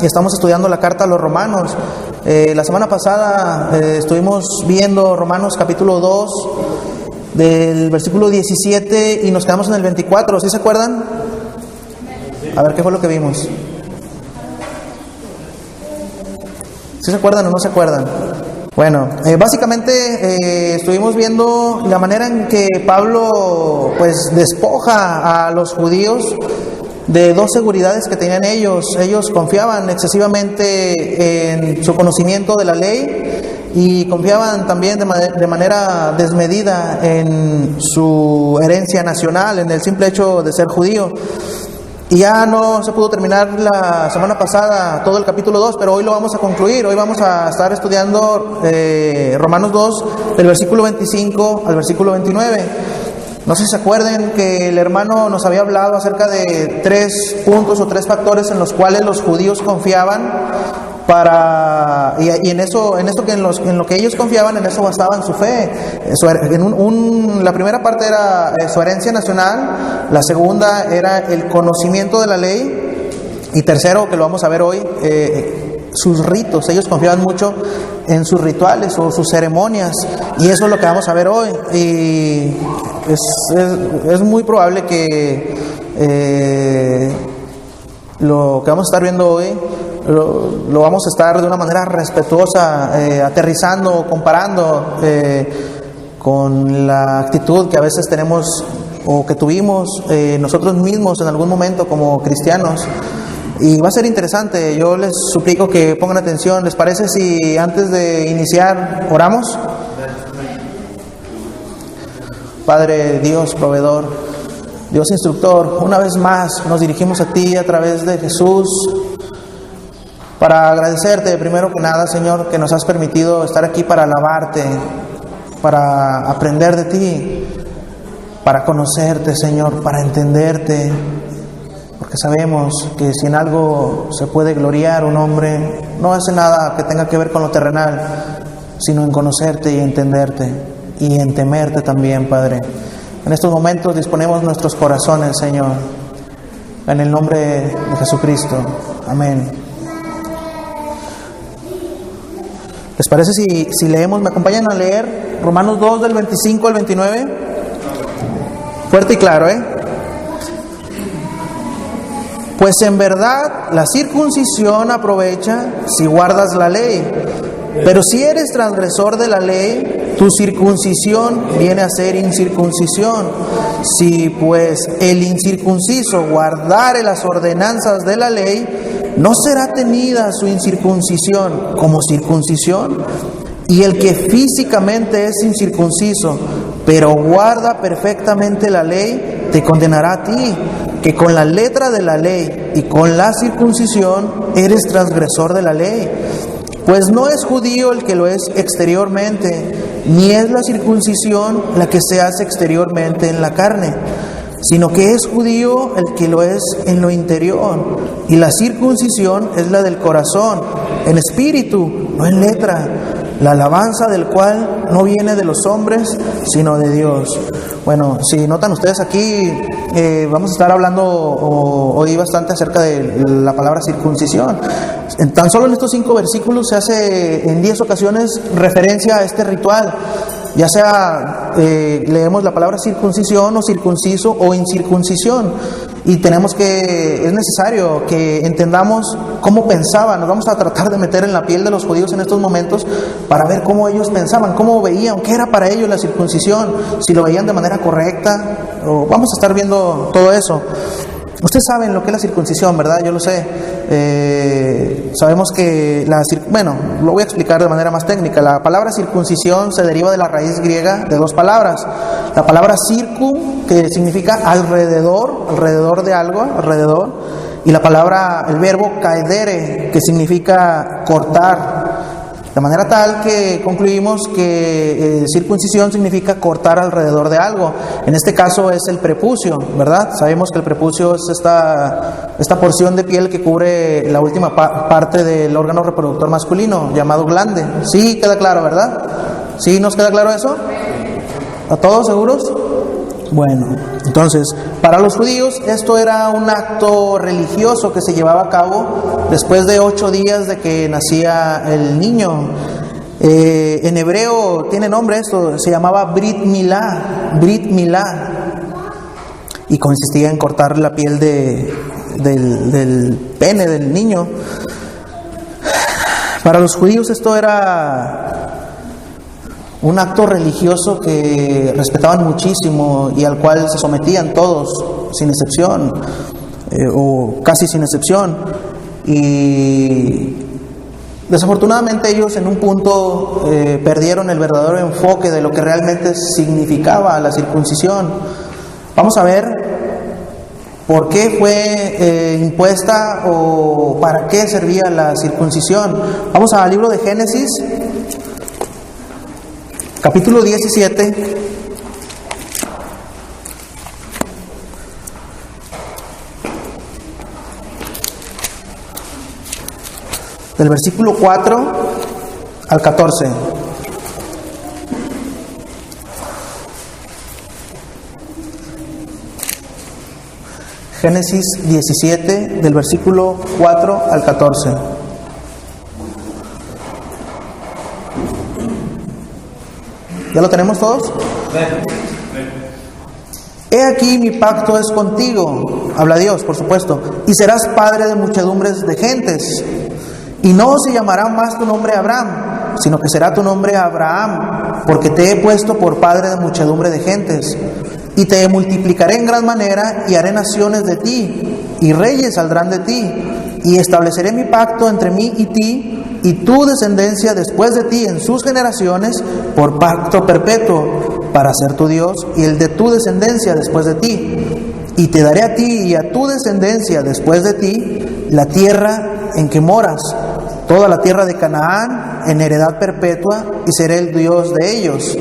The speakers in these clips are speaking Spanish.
y estamos estudiando la carta a los Romanos. La semana pasada estuvimos viendo Romanos capítulo 2 del versículo 17 y nos quedamos en el 24, ¿sí se acuerdan? A ver, ¿qué fue lo que vimos? ¿Sí se acuerdan o no se acuerdan? Bueno, básicamente estuvimos viendo la manera en que Pablo pues despoja a los judíos de dos seguridades que tenían ellos. Ellos confiaban excesivamente en su conocimiento de la ley y confiaban también de manera desmedida en su herencia nacional, en el simple hecho de ser judío. Y ya no se pudo terminar la semana pasada todo el capítulo 2, pero hoy lo vamos a concluir. Hoy vamos a estar estudiando Romanos 2, del versículo 25 al versículo 29. No sé si se acuerden que el hermano nos había hablado acerca de 3 puntos o 3 factores en los cuales los judíos confiaban y en lo que ellos confiaban, en eso basaban su fe. La primera parte era su herencia nacional, la segunda era el conocimiento de la ley, y tercero, que lo vamos a ver hoy, sus ritos. Ellos confiaban mucho en sus rituales o sus ceremonias, y eso es lo que vamos a ver hoy. Y es muy probable que lo que vamos a estar viendo hoy lo vamos a estar de una manera respetuosa, aterrizando, comparando con la actitud que a veces tenemos o que tuvimos nosotros mismos en algún momento como cristianos. Y va a ser interesante. Yo les suplico que pongan atención. ¿Les parece si antes de iniciar oramos? Padre Dios proveedor, Dios instructor, una vez más nos dirigimos a ti a través de Jesús para agradecerte primero que nada, Señor, que nos has permitido estar aquí para alabarte, para aprender de ti, para conocerte, Señor, para entenderte, porque sabemos que si en algo se puede gloriar un hombre, no hace nada que tenga que ver con lo terrenal, sino en conocerte y entenderte y en temerte también, Padre. En estos momentos disponemos nuestros corazones, Señor, en el nombre de Jesucristo. Amén. ¿Les parece si leemos? ¿Me acompañan a leer Romanos 2 del 25 al 29? Fuerte y claro, Pues en verdad la circuncisión aprovecha si guardas la ley, pero si eres transgresor de la ley, tu circuncisión viene a ser incircuncisión. Si pues el incircunciso guardare las ordenanzas de la ley, ¿no será tenida su incircuncisión como circuncisión? Y el que físicamente es incircunciso, pero guarda perfectamente la ley, te condenará a ti, que con la letra de la ley y con la circuncisión eres transgresor de la ley. Pues no es judío el que lo es exteriormente, ni es la circuncisión la que se hace exteriormente en la carne, sino que es judío el que lo es en lo interior, y la circuncisión es la del corazón, en espíritu, no en letra, la alabanza del cual no viene de los hombres, sino de Dios. Bueno, si notan ustedes aquí, vamos a estar hablando hoy bastante acerca de la palabra circuncisión. Tan solo en estos 5 versículos se hace en 10 ocasiones referencia a este ritual. Ya sea leemos la palabra circuncisión o circunciso o incircuncisión, y es necesario que entendamos cómo pensaban. Nos vamos a tratar de meter en la piel de los judíos en estos momentos para ver cómo ellos pensaban, cómo veían, qué era para ellos la circuncisión, si lo veían de manera correcta. Vamos a estar viendo todo eso. Ustedes saben lo que es la circuncisión, ¿verdad? Yo lo sé. Sabemos que lo voy a explicar de manera más técnica. La palabra circuncisión se deriva de la raíz griega de 2 palabras. La palabra circu, que significa alrededor de algo, alrededor, y el verbo caedere, que significa cortar. De manera tal que concluimos que circuncisión significa cortar alrededor de algo. En este caso es el prepucio, ¿verdad? Sabemos que el prepucio es esta porción de piel que cubre la última parte del órgano reproductor masculino, llamado glande. Sí, queda claro, ¿verdad? ¿Sí nos queda claro eso? ¿A todos seguros? Bueno, entonces, para los judíos esto era un acto religioso que se llevaba a cabo después de 8 días de que nacía el niño. En hebreo tiene nombre esto, se llamaba Brit Milá, y consistía en cortar la piel del pene del niño. Para los judíos esto era un acto religioso que respetaban muchísimo y al cual se sometían todos, sin excepción, o casi sin excepción. Y desafortunadamente ellos en un punto perdieron el verdadero enfoque de lo que realmente significaba la circuncisión. Vamos a ver por qué fue impuesta o para qué servía la circuncisión. Vamos al libro de Génesis, capítulo 17. Del versículo 4 al 14. Génesis 17, del versículo 4 al 14. ¿Ya lo tenemos todos? He aquí mi pacto es contigo, habla Dios, por supuesto, y serás padre de muchedumbres de gentes. Y no se llamará más tu nombre Abraham, sino que será tu nombre Abraham, porque te he puesto por padre de muchedumbre de gentes. Y te multiplicaré en gran manera, y haré naciones de ti, y reyes saldrán de ti. Y estableceré mi pacto entre mí y ti, y tu descendencia después de ti en sus generaciones, por pacto perpetuo, para ser tu Dios, y el de tu descendencia después de ti. Y te daré a ti y a tu descendencia después de ti la tierra en que moras, toda la tierra de Canaán, en heredad perpetua, y seré el Dios de ellos.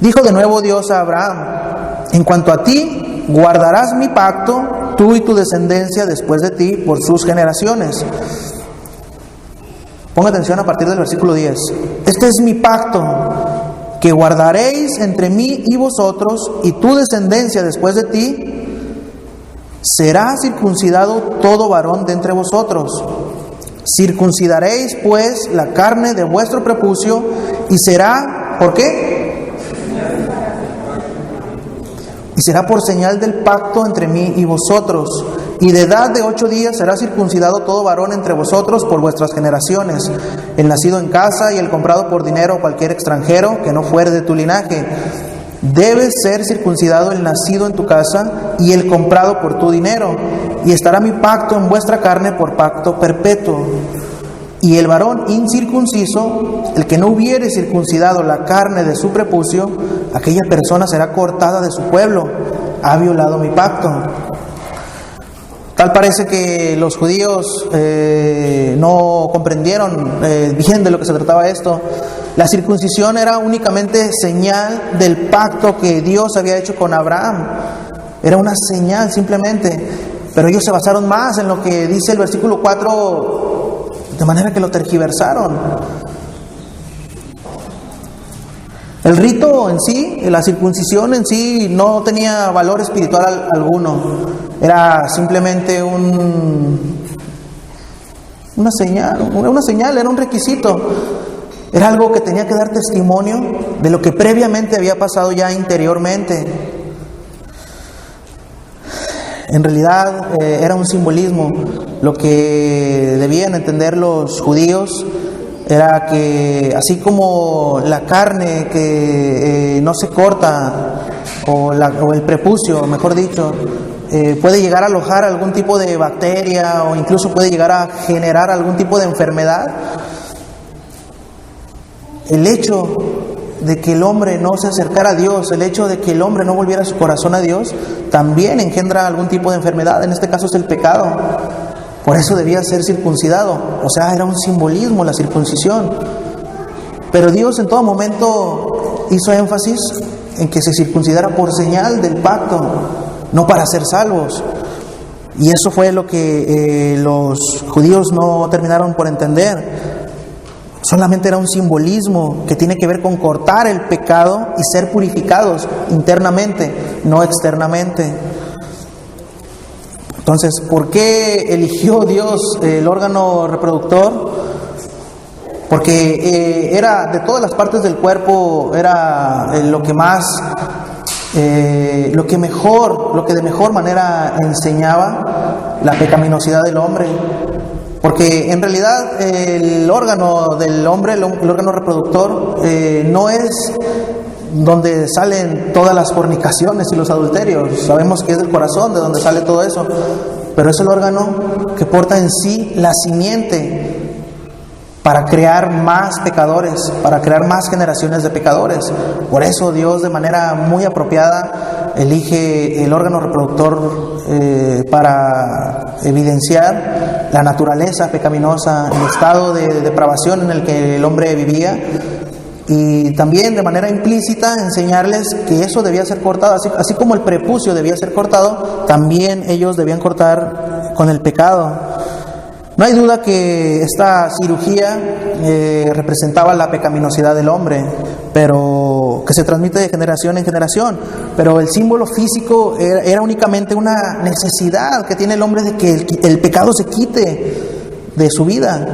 Dijo de nuevo Dios a Abraham: en cuanto a ti, guardarás mi pacto, tú y tu descendencia después de ti, por sus generaciones. Ponga atención a partir del versículo 10. Este es mi pacto, que guardaréis entre mí y vosotros, y tu descendencia después de ti. Será circuncidado todo varón de entre vosotros. Circuncidaréis pues la carne de vuestro prepucio, y será, ¿por qué? Y será por señal del pacto entre mí y vosotros. Y de edad de 8 días será circuncidado todo varón entre vosotros por vuestras generaciones, el nacido en casa y el comprado por dinero o cualquier extranjero que no fuere de tu linaje. Debe ser circuncidado el nacido en tu casa y el comprado por tu dinero. Y estará mi pacto en vuestra carne por pacto perpetuo. Y el varón incircunciso, el que no hubiere circuncidado la carne de su prepucio, aquella persona será cortada de su pueblo. Ha violado mi pacto. Tal parece que los judíos no comprendieron bien de lo que se trataba esto. La circuncisión era únicamente señal del pacto que Dios había hecho con Abraham. Era una señal simplemente. Pero ellos se basaron más en lo que dice el versículo 4, de manera que lo tergiversaron. El rito en sí, la circuncisión en sí, no tenía valor espiritual alguno. Era simplemente una señal, era un requisito. Era algo que tenía que dar testimonio de lo que previamente había pasado ya interiormente. En realidad era un simbolismo. Lo que debían entender los judíos era que así como la carne que no se corta, o el prepucio, mejor dicho, puede llegar a alojar algún tipo de bacteria o incluso puede llegar a generar algún tipo de enfermedad, el hecho de que el hombre no se acercara a Dios, el hecho de que el hombre no volviera su corazón a Dios, también engendra algún tipo de enfermedad. En este caso es el pecado. Por eso debía ser circuncidado. O sea, era un simbolismo la circuncisión. Pero Dios en todo momento hizo énfasis en que se circuncidara por señal del pacto, no para ser salvos. Y eso fue lo que los judíos no terminaron por entender. Solamente era un simbolismo que tiene que ver con cortar el pecado y ser purificados internamente, no externamente. Entonces, ¿por qué eligió Dios el órgano reproductor? Porque era de todas las partes del cuerpo, era lo que más, lo que de mejor manera enseñaba la pecaminosidad del hombre. Porque en realidad el órgano del hombre, el órgano reproductor, no es donde salen todas las fornicaciones y los adulterios. Sabemos que es del corazón de donde sale todo eso, pero es el órgano que porta en sí la simiente para crear más pecadores, para crear más generaciones de pecadores. Por eso Dios, de manera muy apropiada, elige el órgano reproductor para evidenciar la naturaleza pecaminosa, el estado de depravación en el que el hombre vivía, y también de manera implícita enseñarles que eso debía ser cortado, así como el prepucio debía ser cortado, también ellos debían cortar con el pecado. No hay duda que esta cirugía representaba la pecaminosidad del hombre, pero que se transmite de generación en generación. Pero el símbolo físico era únicamente una necesidad que tiene el hombre de que el pecado se quite de su vida.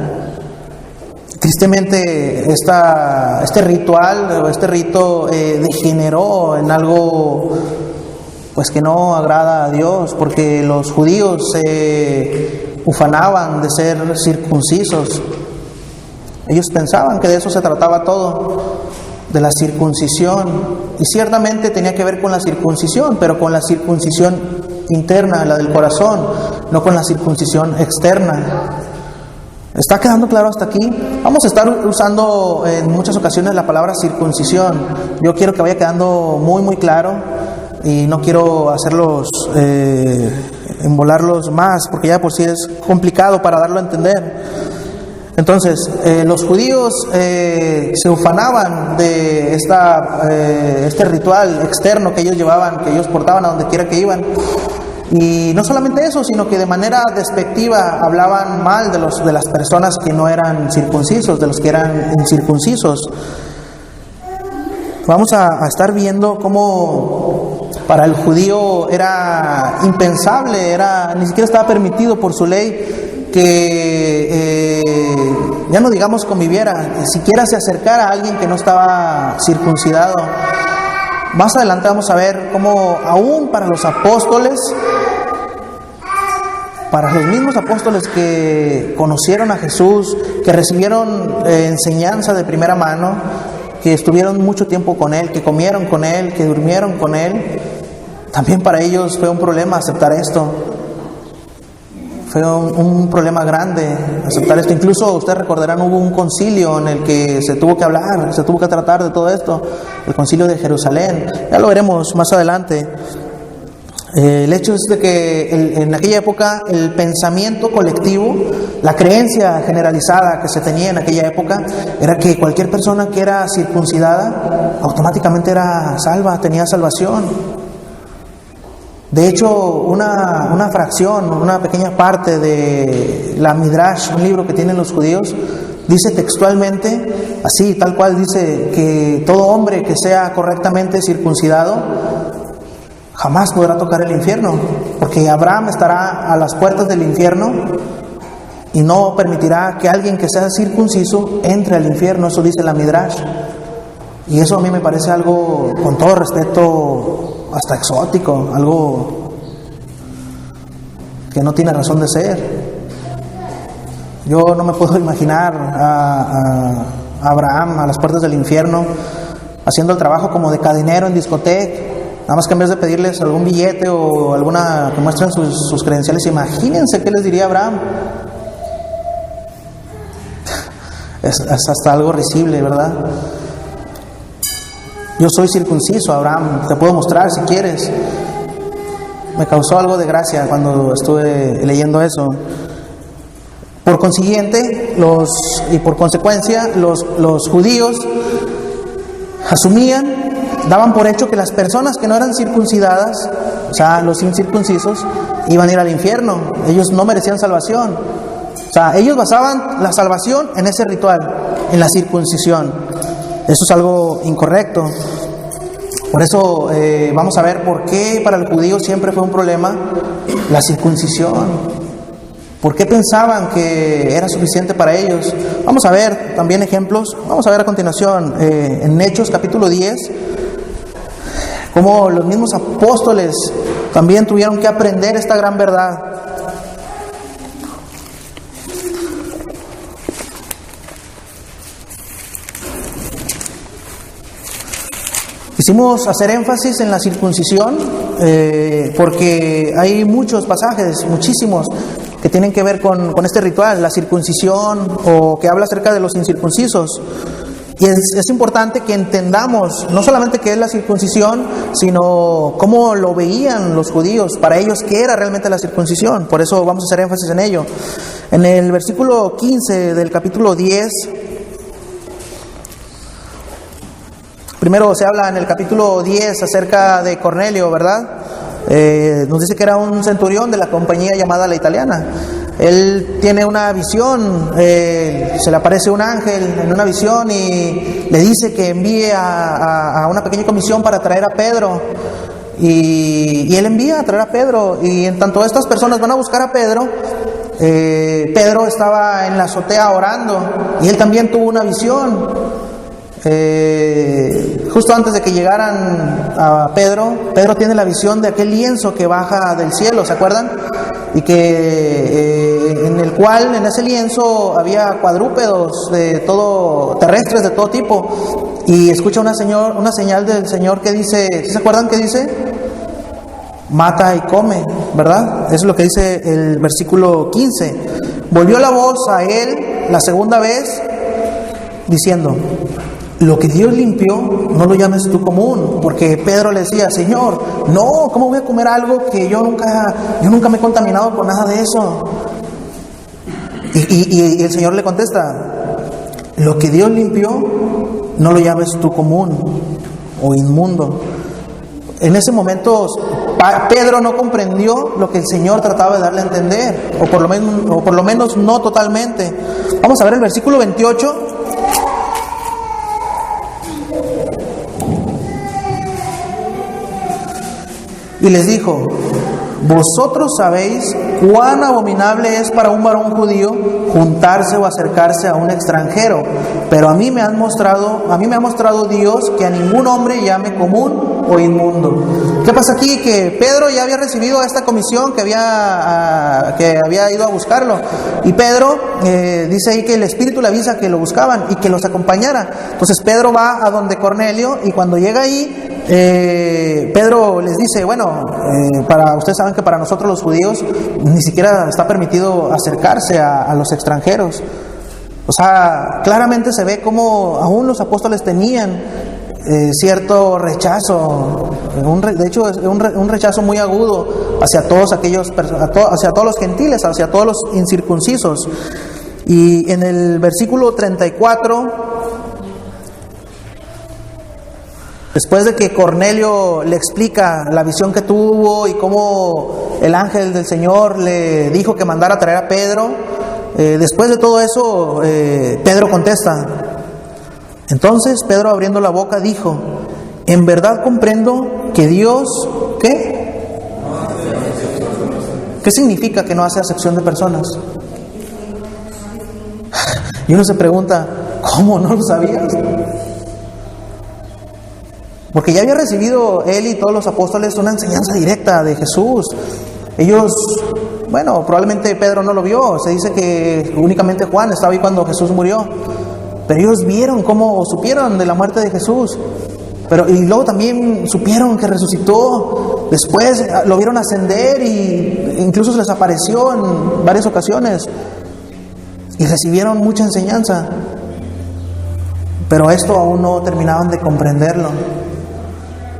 Tristemente, este ritual o este rito degeneró en algo pues que no agrada a Dios, porque los judíos se ufanaban de ser circuncisos. Ellos pensaban que de eso se trataba todo, de la circuncisión, y ciertamente tenía que ver con la circuncisión, pero con la circuncisión interna, la del corazón, no con la circuncisión externa. ¿Está quedando claro hasta aquí? Vamos a estar usando en muchas ocasiones la palabra circuncisión. Yo quiero que vaya quedando muy muy claro, y no quiero hacerlos embolarlos más, porque ya por sí es complicado para darlo a entender. Entonces, los judíos se ufanaban de este ritual externo que ellos llevaban, que ellos portaban a donde quiera que iban. Y no solamente eso, sino que de manera despectiva hablaban mal de las personas que no eran circuncisos, de los que eran incircuncisos. Vamos a estar viendo cómo para el judío era impensable, ni siquiera estaba permitido por su ley que, ya no digamos conviviera, siquiera se acercara a alguien que no estaba circuncidado. Más adelante vamos a ver cómo aún para los apóstoles, para los mismos apóstoles que conocieron a Jesús, que recibieron enseñanza de primera mano, que estuvieron mucho tiempo con Él, que comieron con Él, que durmieron con Él, también para ellos fue un problema aceptar esto. Fue un problema grande aceptar esto. Incluso ustedes recordarán, hubo un concilio en el que se tuvo que hablar, se tuvo que tratar de todo esto, el concilio de Jerusalén. Ya lo veremos más adelante. El hecho es de que en aquella época el pensamiento colectivo, la creencia generalizada que se tenía en aquella época, era que cualquier persona que era circuncidada automáticamente era salva, tenía salvación. De hecho, una fracción, una pequeña parte de la Midrash, un libro que tienen los judíos, dice textualmente, así, tal cual, dice que todo hombre que sea correctamente circuncidado jamás podrá tocar el infierno, porque Abraham estará a las puertas del infierno y no permitirá que alguien que sea circunciso entre al infierno. Eso dice la Midrash. Y eso a mí me parece algo, con todo respeto, hasta exótico, algo que no tiene razón de ser. Yo no me puedo imaginar a Abraham a las puertas del infierno haciendo el trabajo como de cadenero en discoteca, nada más que en vez de pedirles algún billete o alguna que muestren sus credenciales. Imagínense qué les diría Abraham. Es hasta algo risible, ¿verdad? Yo soy circunciso, Abraham, te puedo mostrar si quieres. Me causó algo de gracia cuando estuve leyendo eso. Por consiguiente, y por consecuencia, los judíos asumían, daban por hecho que las personas que no eran circuncidadas, o sea, los incircuncisos, iban a ir al infierno. Ellos no merecían salvación. O sea, ellos basaban la salvación en ese ritual. en la circuncisión. Eso es algo incorrecto. Por eso vamos a ver por qué para el judío siempre fue un problema la circuncisión. ¿Por qué pensaban que era suficiente para ellos? Vamos a ver también ejemplos. Vamos a ver a continuación en Hechos capítulo 10, cómo los mismos apóstoles también tuvieron que aprender esta gran verdad. Quisimos hacer énfasis en la circuncisión porque hay muchos pasajes, muchísimos, que tienen que ver con este ritual, la circuncisión, o que habla acerca de los incircuncisos. Y es importante que entendamos no solamente qué es la circuncisión, sino cómo lo veían los judíos, para ellos qué era realmente la circuncisión. Por eso vamos a hacer énfasis en ello. En el versículo 15 del capítulo 10, primero se habla en el capítulo 10 acerca de Cornelio, ¿verdad? Nos dice que era un centurión de la compañía llamada La Italiana. Él tiene una visión, se le aparece un ángel en una visión y le dice que envíe a una pequeña comisión para traer a Pedro. Y él envía a traer a Pedro, y en tanto estas personas van a buscar a Pedro, Pedro estaba en la azotea orando y él también tuvo una visión. Justo antes de que llegaran a Pedro tiene la visión de aquel lienzo que baja del cielo, ¿se acuerdan? Y que en el cual, en ese lienzo, había cuadrúpedos terrestres de todo tipo, y escucha una señal del Señor que dice, ¿sí se acuerdan qué dice? Mata y come, ¿verdad? Eso es lo que dice el versículo 15. Volvió la voz a él la segunda vez diciendo: lo que Dios limpió, no lo llames tú común. Porque Pedro le decía: Señor, no, ¿cómo voy a comer algo que yo nunca me he contaminado con nada de eso? Y el Señor le contesta: lo que Dios limpió, no lo llames tú común o inmundo. En ese momento Pedro no comprendió lo que el Señor trataba de darle a entender, o por lo menos no totalmente. Vamos a ver el versículo 28. Y les dijo: vosotros sabéis cuán abominable es para un varón judío juntarse o acercarse a un extranjero, pero a mí me ha mostrado Dios que a ningún hombre llame común o inmundo. ¿Qué pasa aquí? Que Pedro ya había recibido esta comisión que había ido a buscarlo, y Pedro dice ahí que el Espíritu le avisa que lo buscaban y que los acompañara. Entonces Pedro va a donde Cornelio, y cuando llega ahí, Pedro les dice: bueno, ustedes saben que para nosotros los judíos ni siquiera está permitido acercarse a los extranjeros. O sea, claramente se ve como aún los apóstoles tenían cierto rechazo, de hecho es un rechazo muy agudo hacia todos hacia todos los gentiles, hacia todos los incircuncisos. Y en el versículo 34, después de que Cornelio le explica la visión que tuvo y cómo el ángel del Señor le dijo que mandara a traer a Pedro, después de todo eso, Pedro contesta. Entonces Pedro, abriendo la boca, dijo: en verdad comprendo que Dios, ¿qué? ¿Qué significa que no hace acepción de personas? Y uno se pregunta: ¿cómo no lo sabías? Porque ya había recibido él y todos los apóstoles una enseñanza directa de Jesús. Ellos, bueno, probablemente Pedro no lo vio. Se dice que únicamente Juan estaba ahí cuando Jesús murió. Pero ellos vieron supieron de la muerte de Jesús. Y luego también supieron que resucitó. Después lo vieron ascender y incluso se les apareció en varias ocasiones. Y recibieron mucha enseñanza. Pero esto aún no terminaban de comprenderlo.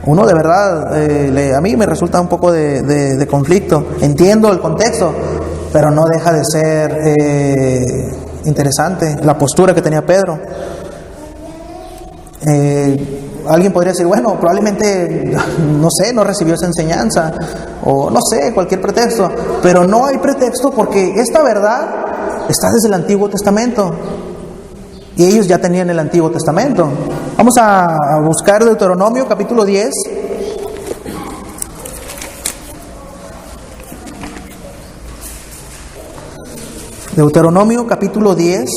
Uno de verdad, a mí me resulta un poco de conflicto. Entiendo el contexto, pero no deja de ser interesante la postura que tenía Pedro. Alguien podría decir: bueno, probablemente, no sé, no recibió esa enseñanza, o no sé, cualquier pretexto. Pero no hay pretexto, porque esta verdad está desde el Antiguo Testamento. Y ellos ya tenían el Antiguo Testamento. Vamos a buscar Deuteronomio capítulo 10. Deuteronomio capítulo 10.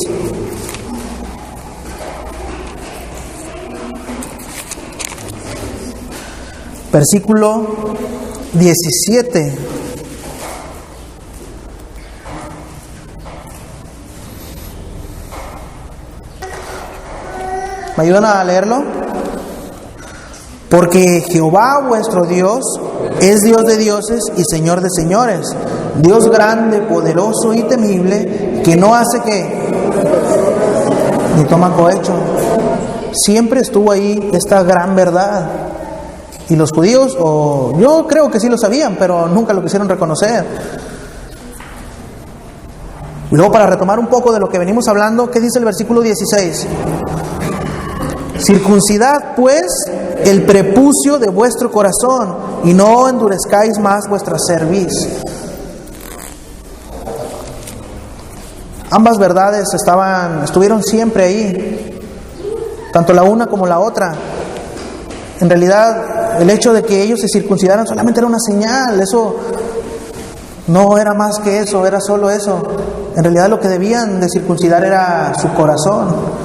Versículo 17. ¿Me ayudan a leerlo? Porque Jehová vuestro Dios es Dios de dioses y Señor de señores, Dios grande, poderoso y temible, que no hace que ni toma cohecho. Siempre estuvo ahí esta gran verdad. Y los judíos, yo creo que sí lo sabían, pero nunca lo quisieron reconocer. Y luego, para retomar un poco de lo que venimos hablando, ¿qué dice el versículo 16? Circuncidad pues el prepucio de vuestro corazón y no endurezcáis más vuestra cerviz. Ambas verdades estuvieron siempre ahí, tanto la una como la otra. En realidad, el hecho de que ellos se circuncidaran solamente era una señal. Eso no era más que eso, era solo eso. En realidad lo que debían de circuncidar era su corazón.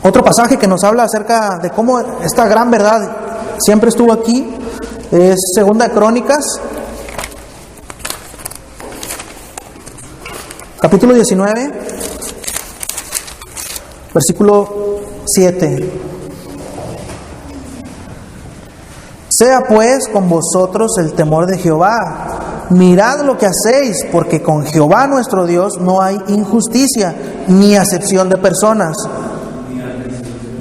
Otro pasaje que nos habla acerca de cómo esta gran verdad siempre estuvo aquí es Segunda de Crónicas, capítulo 19, versículo 7. Sea pues con vosotros el temor de Jehová. Mirad lo que hacéis, porque con Jehová nuestro Dios no hay injusticia, ni acepción de personas,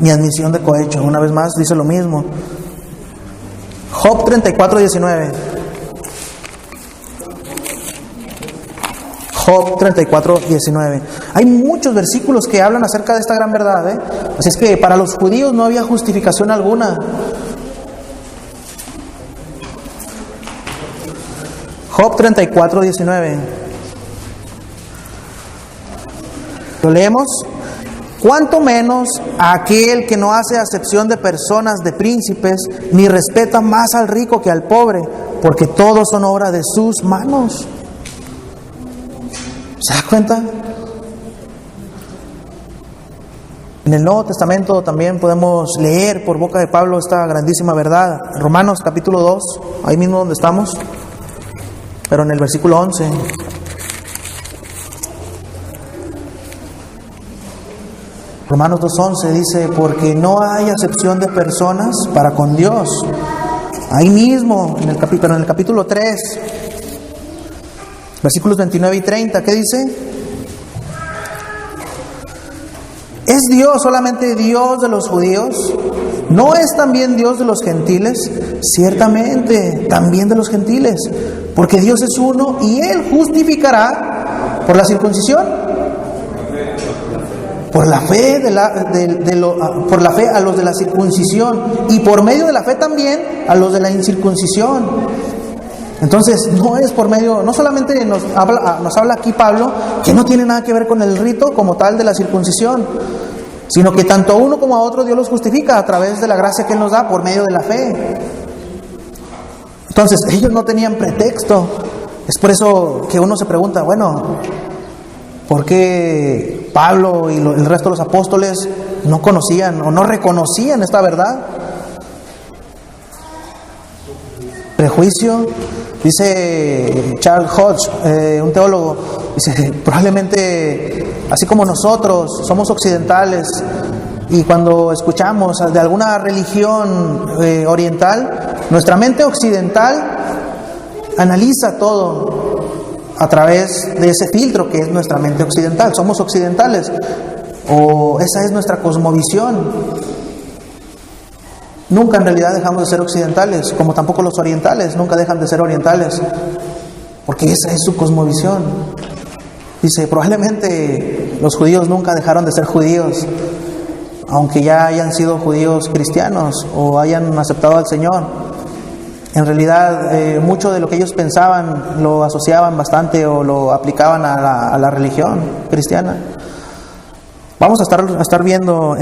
ni admisión de cohecho. Una vez más dice lo mismo. Job 34:19. Job 34:19. Hay muchos versículos que hablan acerca de esta gran verdad, Así es que para los judíos no había justificación alguna. Job 34:19. ¿Lo leemos? Cuanto menos a aquel que no hace acepción de personas, de príncipes, ni respeta más al rico que al pobre, porque todos son obra de sus manos. ¿Se da cuenta? En el Nuevo Testamento también podemos leer por boca de Pablo esta grandísima verdad. Romanos capítulo 2, ahí mismo donde estamos, pero en el versículo 11. Romanos 2:11 dice, porque no hay acepción de personas para con Dios. Ahí mismo, pero en el capítulo 3, versículos 29 y 30, ¿qué dice? ¿Es Dios solamente Dios de los judíos? ¿No es también Dios de los gentiles? Ciertamente, también de los gentiles, porque Dios es uno y Él justificará por la circuncisión. Por la fe por la fe a los de la circuncisión y por medio de la fe también a los de la incircuncisión. Entonces no es por medio, no solamente nos habla aquí Pablo que no tiene nada que ver con el rito como tal de la circuncisión, sino que tanto a uno como a otro Dios los justifica a través de la gracia que Él nos da por medio de la fe. Entonces ellos no tenían pretexto. Es por eso que uno se pregunta, bueno, ¿por qué Pablo y el resto de los apóstoles no conocían o no reconocían esta verdad? Prejuicio. Dice Charles Hodge, un teólogo, dice, probablemente, así como nosotros somos occidentales y cuando escuchamos de alguna religión oriental, nuestra mente occidental analiza todo a través de ese filtro que es nuestra mente occidental. Somos occidentales, o esa es nuestra cosmovisión. Nunca en realidad dejamos de ser occidentales, como tampoco los orientales nunca dejan de ser orientales, porque esa es su cosmovisión. Dice, probablemente los judíos nunca dejaron de ser judíos, aunque ya hayan sido judíos cristianos o hayan aceptado al Señor. En realidad, mucho de lo que ellos pensaban lo asociaban bastante o lo aplicaban a la religión cristiana. Vamos a estar viendo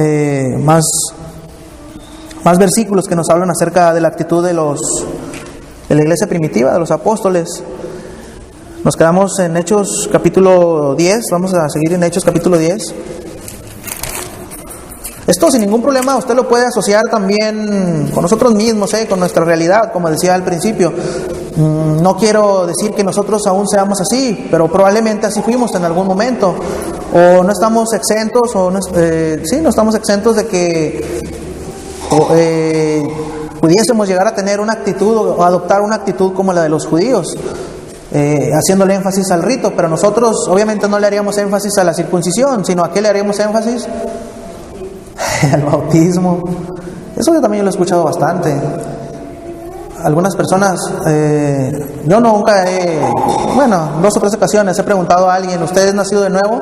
más versículos que nos hablan acerca de la actitud de la iglesia primitiva, de los apóstoles. Nos quedamos en Hechos capítulo 10, vamos a seguir en Hechos capítulo 10. Esto sin ningún problema usted lo puede asociar también con nosotros mismos, con nuestra realidad, como decía al principio. No quiero decir que nosotros aún seamos así, pero probablemente así fuimos en algún momento. O no estamos exentos, no estamos exentos de que pudiésemos llegar a tener una actitud o adoptar una actitud como la de los judíos, haciéndole énfasis al rito. Pero nosotros obviamente no le haríamos énfasis a la circuncisión, sino ¿a qué le haríamos énfasis? Al bautismo. Eso yo también lo he escuchado bastante. Algunas personas, yo nunca en 2 o 3 ocasiones he preguntado a alguien, ¿usted es nacido de nuevo?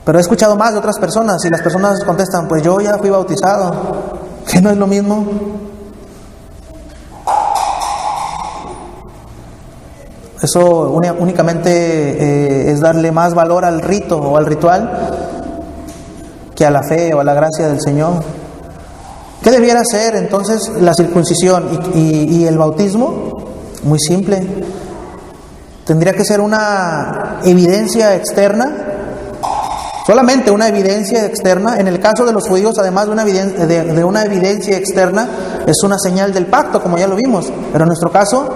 Pero he escuchado más de otras personas y las personas contestan, pues yo ya fui bautizado. ¿Que no es lo mismo? Eso únicamente es darle más valor al rito o al ritual que a la fe o a la gracia del Señor. ¿Qué debiera ser entonces la circuncisión y el bautismo? Muy simple. Tendría que ser una evidencia externa, solamente una evidencia externa. En el caso de los judíos, además de una evidencia externa, es una señal del pacto, como ya lo vimos. Pero en nuestro caso,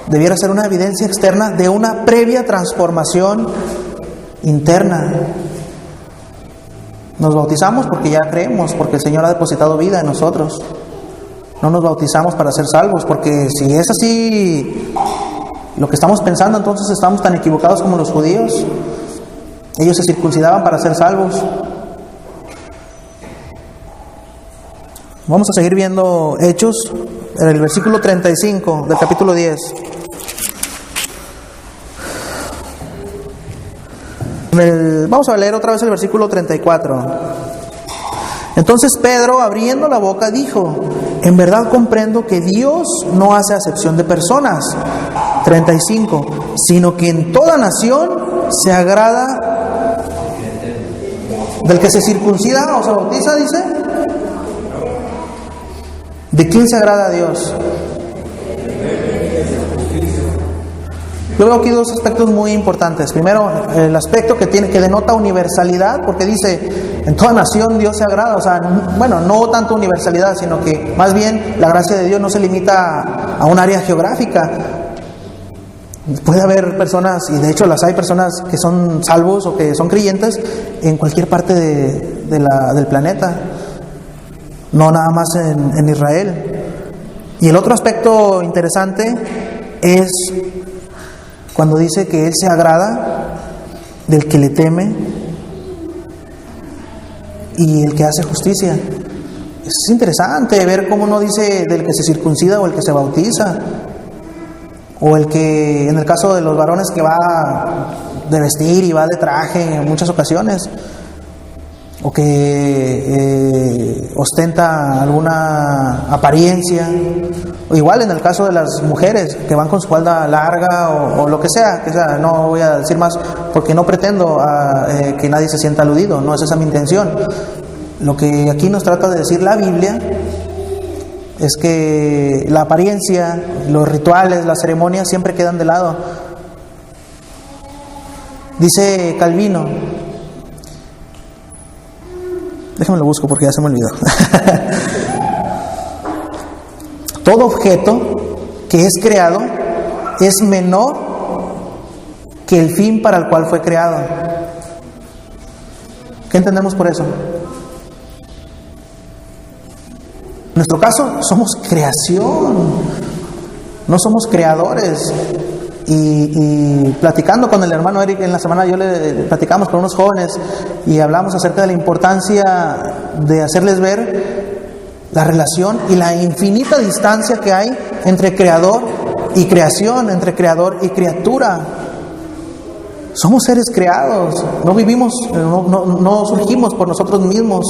debiera ser una evidencia externa de una previa transformación interna. Nos bautizamos porque ya creemos, porque el Señor ha depositado vida en nosotros. No nos bautizamos para ser salvos, porque si es así lo que estamos pensando, entonces estamos tan equivocados como los judíos. Ellos se circuncidaban para ser salvos. Vamos a seguir viendo Hechos, en el versículo 35 del capítulo 10. Vamos a leer otra vez el versículo 34. Entonces Pedro, abriendo la boca, dijo: en verdad comprendo que Dios no hace acepción de personas. 35. Sino que en toda nación se agrada del que se circuncida o se bautiza, dice. ¿De quién se agrada a Dios? Yo veo aquí 2 aspectos muy importantes. Primero, el aspecto que denota universalidad, porque dice, en toda nación Dios se agrada. O sea, bueno, no tanto universalidad, sino que más bien la gracia de Dios no se limita a un área geográfica. Puede haber personas, y de hecho las hay, personas que son salvos o que son creyentes en cualquier parte del planeta, no nada más en Israel. Y el otro aspecto interesante es cuando dice que Él se agrada del que le teme y el que hace justicia. Es interesante ver cómo no dice del que se circuncida o el que se bautiza, o el que, en el caso de los varones, que va de vestir y va de traje en muchas ocasiones, o que ostenta alguna apariencia, o igual en el caso de las mujeres que van con su falda larga o lo que sea, no voy a decir más porque no pretendo que nadie se sienta aludido, no es esa mi intención. Lo que aquí nos trata de decir la Biblia es que la apariencia, los rituales, las ceremonias siempre quedan de lado. Dice Calvino, déjame lo busco porque ya se me olvidó. Todo objeto que es creado es menor que el fin para el cual fue creado. ¿Qué entendemos por eso? En nuestro caso somos creación, no somos creadores. Y platicando con el hermano Eric en la semana, platicamos con unos jóvenes y hablamos acerca de la importancia de hacerles ver la relación y la infinita distancia que hay entre creador y creación, entre creador y criatura. Somos seres creados, no vivimos, no surgimos por nosotros mismos.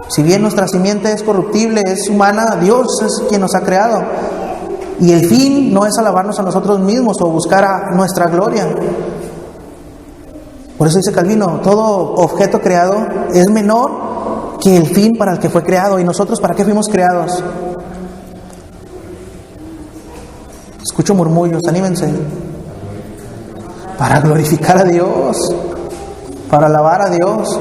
Si bien nuestra simiente es corruptible, es humana, Dios es quien nos ha creado. Y el fin no es alabarnos a nosotros mismos o buscar a nuestra gloria. Por eso dice Calvino, todo objeto creado es menor que el fin para el que fue creado. ¿Y nosotros para qué fuimos creados? Escucho murmullos, anímense. Para glorificar a Dios, para alabar a Dios,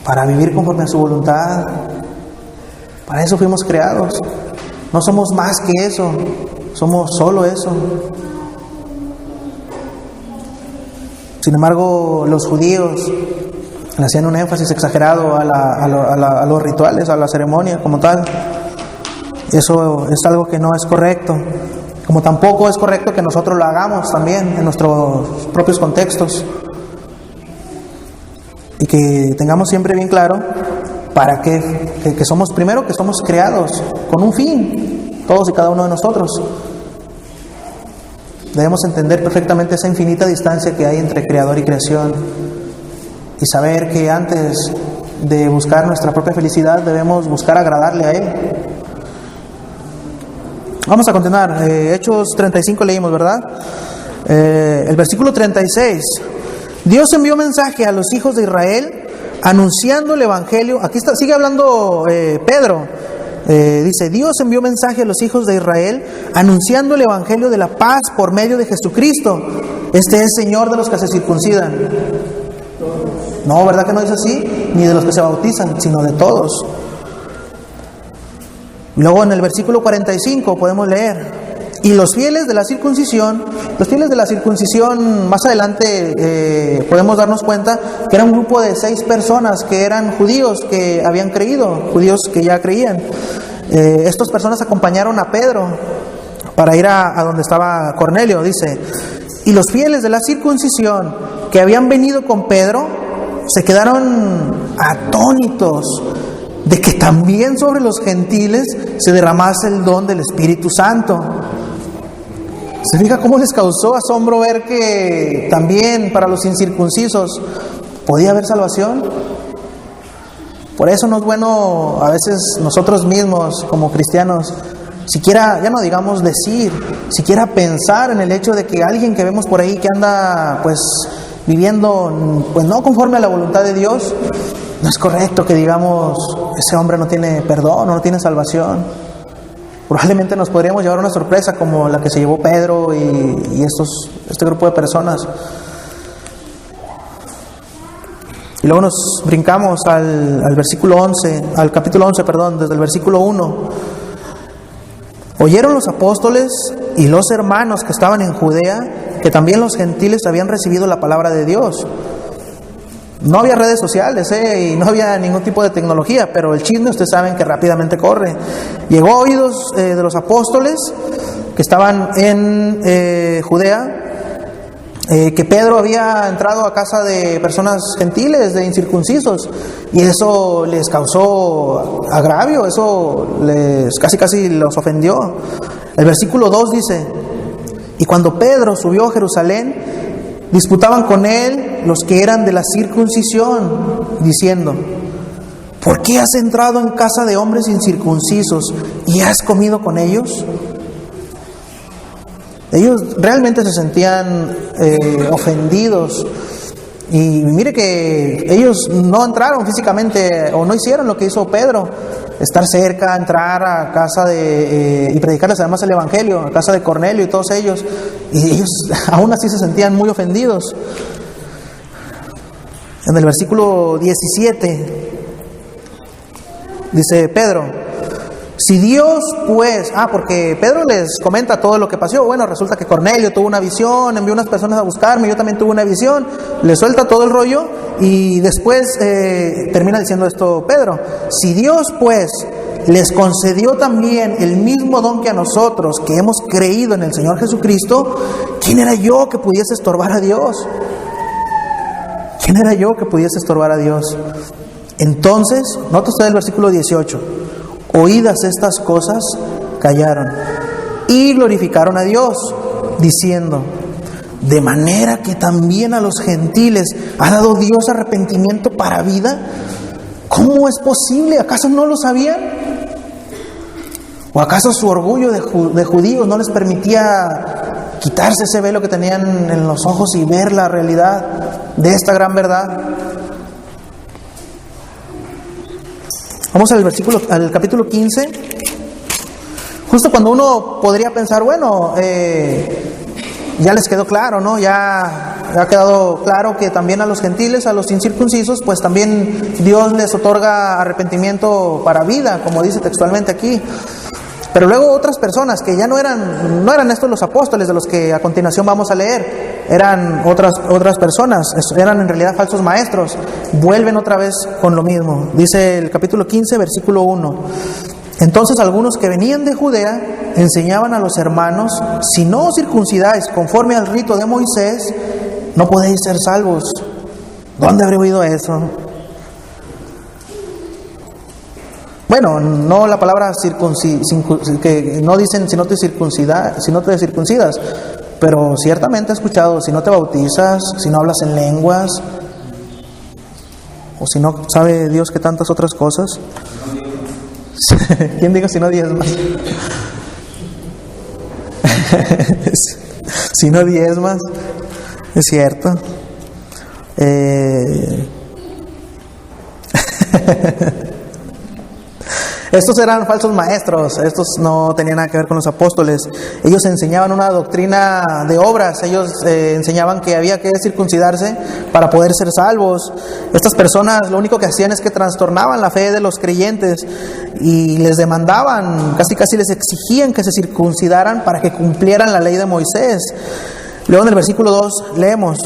para vivir conforme a su voluntad. Para eso fuimos creados. No somos más que eso, somos solo eso. Sin embargo, los judíos le hacían un énfasis exagerado a los rituales, a la ceremonia como tal. Eso es algo que no es correcto. Como tampoco es correcto que nosotros lo hagamos también en nuestros propios contextos. Y que tengamos siempre bien claro para qué, que somos, primero que somos creados con un fin, todos y cada uno de nosotros. Debemos entender perfectamente esa infinita distancia que hay entre creador y creación y saber que antes de buscar nuestra propia felicidad debemos buscar agradarle a Él. Vamos a continuar. Hechos 35 leímos, ¿verdad? El versículo 36. Dios envió mensaje a los hijos de Israel anunciando el evangelio. Aquí está, sigue hablando Pedro. Dice, Dios envió mensaje a los hijos de Israel anunciando el evangelio de la paz por medio de Jesucristo. Este es Señor de los que se circuncidan. No, ¿verdad que no dice así? Ni de los que se bautizan, sino de todos. Luego en el versículo 45 podemos leer, y los fieles de la circuncisión, más adelante podemos darnos cuenta que era un grupo de 6 personas que eran judíos que habían creído, judíos que ya creían. Estas personas acompañaron a Pedro para ir a donde estaba Cornelio, dice, y los fieles de la circuncisión que habían venido con Pedro se quedaron atónitos de que también sobre los gentiles se derramase el don del Espíritu Santo. ¿Se fija cómo les causó asombro ver que también para los incircuncisos podía haber salvación? Por eso no es bueno a veces nosotros mismos como cristianos, siquiera, ya no digamos decir, siquiera pensar en el hecho de que alguien que vemos por ahí que anda pues viviendo pues no conforme a la voluntad de Dios, no es correcto que digamos ese hombre no tiene perdón, no tiene salvación. Probablemente nos podríamos llevar una sorpresa como la que se llevó Pedro y este grupo de personas. Y luego nos brincamos al versículo 11, al capítulo 11, desde el versículo 1. Oyeron los apóstoles y los hermanos que estaban en Judea que también los gentiles habían recibido la palabra de Dios. No había redes sociales y no había ningún tipo de tecnología, pero el chisme ustedes saben que rápidamente corre. Llegó a oídos de los apóstoles que estaban en Judea, que Pedro había entrado a casa de personas gentiles, de incircuncisos, y eso les causó agravio, eso les casi los ofendió. El versículo 2 dice, y cuando Pedro subió a Jerusalén, disputaban con él los que eran de la circuncisión, diciendo, ¿por qué has entrado en casa de hombres incircuncisos y has comido con ellos? Ellos realmente se sentían ofendidos. Y mire que ellos no entraron físicamente o no hicieron lo que hizo Pedro, estar cerca, entrar a casa y predicarles además el evangelio, a casa de Cornelio y todos ellos, y ellos aún así se sentían muy ofendidos. En el versículo 17 dice Pedro, si Dios pues, porque Pedro les comenta todo lo que pasó. Bueno, resulta que Cornelio tuvo una visión, envió unas personas a buscarme, yo también tuve una visión, le suelta todo el rollo y después termina diciendo esto Pedro, si Dios pues les concedió también el mismo don que a nosotros que hemos creído en el Señor Jesucristo, ¿quién era yo que pudiese estorbar a Dios? ¿Quién era yo que pudiese estorbar a Dios? Entonces, nota usted el versículo 18, oídas estas cosas, callaron y glorificaron a Dios, diciendo, de manera que también a los gentiles ha dado Dios arrepentimiento para vida. ¿Cómo es posible? ¿Acaso no lo sabían? ¿O acaso su orgullo de judíos no les permitía quitarse ese velo que tenían en los ojos y ver la realidad de esta gran verdad. Vamos al capítulo 15. Justo cuando uno podría pensar, bueno, ya les quedó claro, ¿no? Ya ha quedado claro que también a los gentiles, a los incircuncisos, pues también Dios les otorga arrepentimiento para vida, como dice textualmente aquí. Pero luego otras personas que ya no eran estos los apóstoles de los que a continuación vamos a leer, eran otras personas, eran en realidad falsos maestros, vuelven otra vez con lo mismo. Dice el capítulo 15, versículo 1. Entonces algunos que venían de Judea enseñaban a los hermanos: si no os circuncidáis conforme al rito de Moisés, no podéis ser salvos. ¿Dónde habré oído eso? Bueno, no la palabra que no dicen si no te circuncidas, pero ciertamente he escuchado: si no te bautizas, si no hablas en lenguas, o si no sabe Dios que tantas otras cosas. ¿Quién dijo si no diezmas? Si no diezmas, es cierto. Estos eran falsos maestros, estos no tenían nada que ver con los apóstoles. Ellos enseñaban una doctrina de obras, ellos enseñaban que había que circuncidarse para poder ser salvos. Estas personas lo único que hacían es que trastornaban la fe de los creyentes y les demandaban, casi les exigían que se circuncidaran para que cumplieran la ley de Moisés. Luego en el versículo 2 leemos: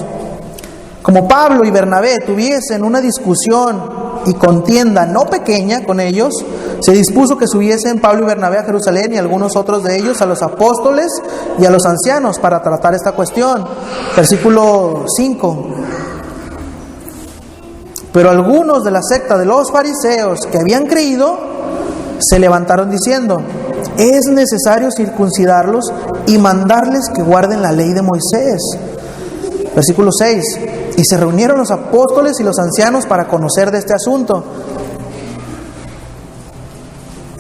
como Pablo y Bernabé tuviesen una discusión y contienda no pequeña con ellos, se dispuso que subiesen Pablo y Bernabé a Jerusalén y algunos otros de ellos a los apóstoles y a los ancianos para tratar esta cuestión. Versículo 5. Pero algunos de la secta de los fariseos que habían creído se levantaron diciendo: es necesario circuncidarlos y mandarles que guarden la ley de Moisés. Versículo 6. Y se reunieron los apóstoles y los ancianos para conocer de este asunto.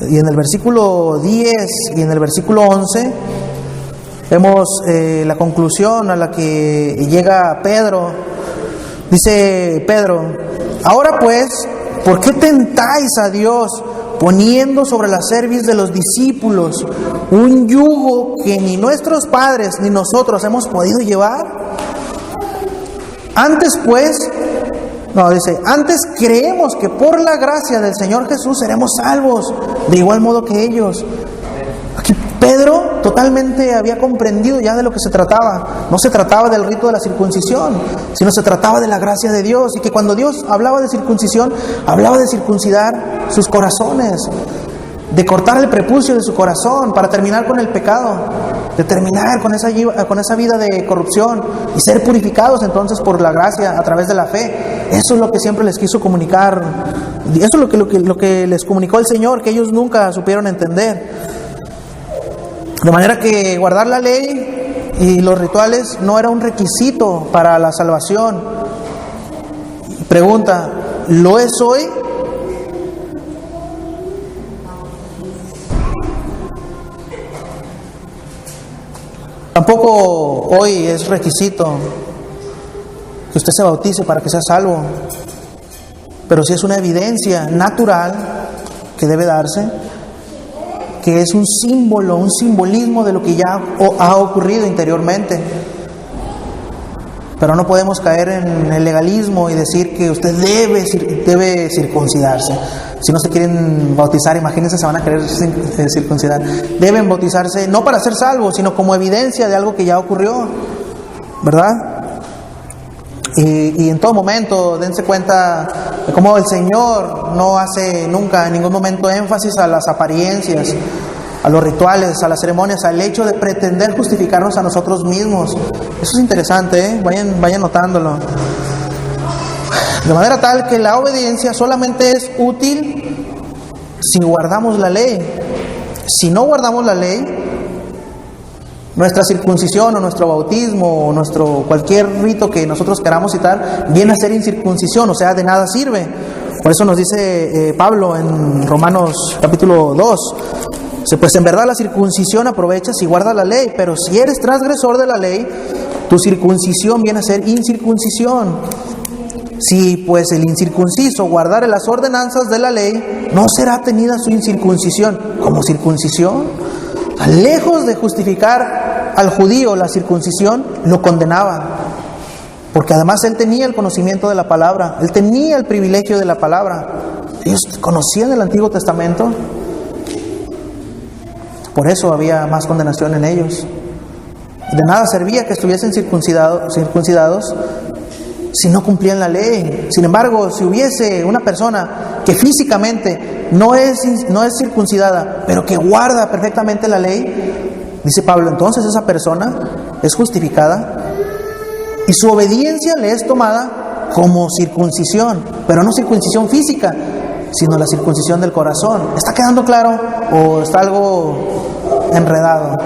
Y en el versículo 10 y en el versículo 11 vemos la conclusión a la que llega Pedro. Dice Pedro: ahora pues, ¿por qué tentáis a Dios poniendo sobre la cerviz de los discípulos un yugo que ni nuestros padres ni nosotros hemos podido llevar? Antes creemos que por la gracia del Señor Jesús seremos salvos, de igual modo que ellos. Aquí Pedro totalmente había comprendido ya de lo que se trataba. No se trataba del rito de la circuncisión, sino se trataba de la gracia de Dios. Y que cuando Dios hablaba de circuncisión, hablaba de circuncidar sus corazones, de cortar el prepucio de su corazón para terminar con el pecado, de terminar con esa vida de corrupción y ser purificados entonces por la gracia a través de la fe. Eso es lo que siempre les quiso comunicar. Eso es lo que les comunicó el Señor, que ellos nunca supieron entender. De manera que guardar la ley y los rituales no era un requisito para la salvación. Pregunta: ¿lo es hoy? Tampoco hoy es requisito que usted se bautice para que sea salvo, pero sí es una evidencia natural que debe darse, que es un símbolo, un simbolismo de lo que ya ha ocurrido interiormente. Pero no podemos caer en el legalismo y decir que usted debe circuncidarse. Si no se quieren bautizar, imagínense, se van a querer circuncidar. Deben bautizarse no para ser salvos, sino como evidencia de algo que ya ocurrió, ¿verdad? Y en todo momento dense cuenta de cómo el Señor no hace nunca en ningún momento énfasis a las apariencias, a los rituales, a las ceremonias, al hecho de pretender justificarnos a nosotros mismos. Eso es interesante, ¿eh? Vayan notándolo. De manera tal que la obediencia solamente es útil si guardamos la ley. Si no guardamos la ley, nuestra circuncisión o nuestro bautismo o nuestro cualquier rito que nosotros queramos citar viene a ser incircuncisión, o sea, de nada sirve. Por eso nos dice Pablo en Romanos capítulo 2: Pues en verdad la circuncisión aprovecha si guardas la ley, pero si eres transgresor de la ley, tu circuncisión viene a ser incircuncisión. Si pues el incircunciso guardare las ordenanzas de la ley, no será tenida su incircuncisión como circuncisión. Lejos de justificar al judío la circuncisión, lo condenaba. Porque además él tenía el conocimiento de la palabra, él tenía el privilegio de la palabra. Ellos conocían el Antiguo Testamento. Por eso había más condenación en ellos. De nada servía que estuviesen circuncidados si no cumplían la ley. Sin embargo, si hubiese una persona que físicamente no es circuncidada, pero que guarda perfectamente la ley, dice Pablo, entonces esa persona es justificada y su obediencia le es tomada como circuncisión, pero no circuncisión física, sino la circuncisión del corazón. ¿Está quedando claro o está algo enredado?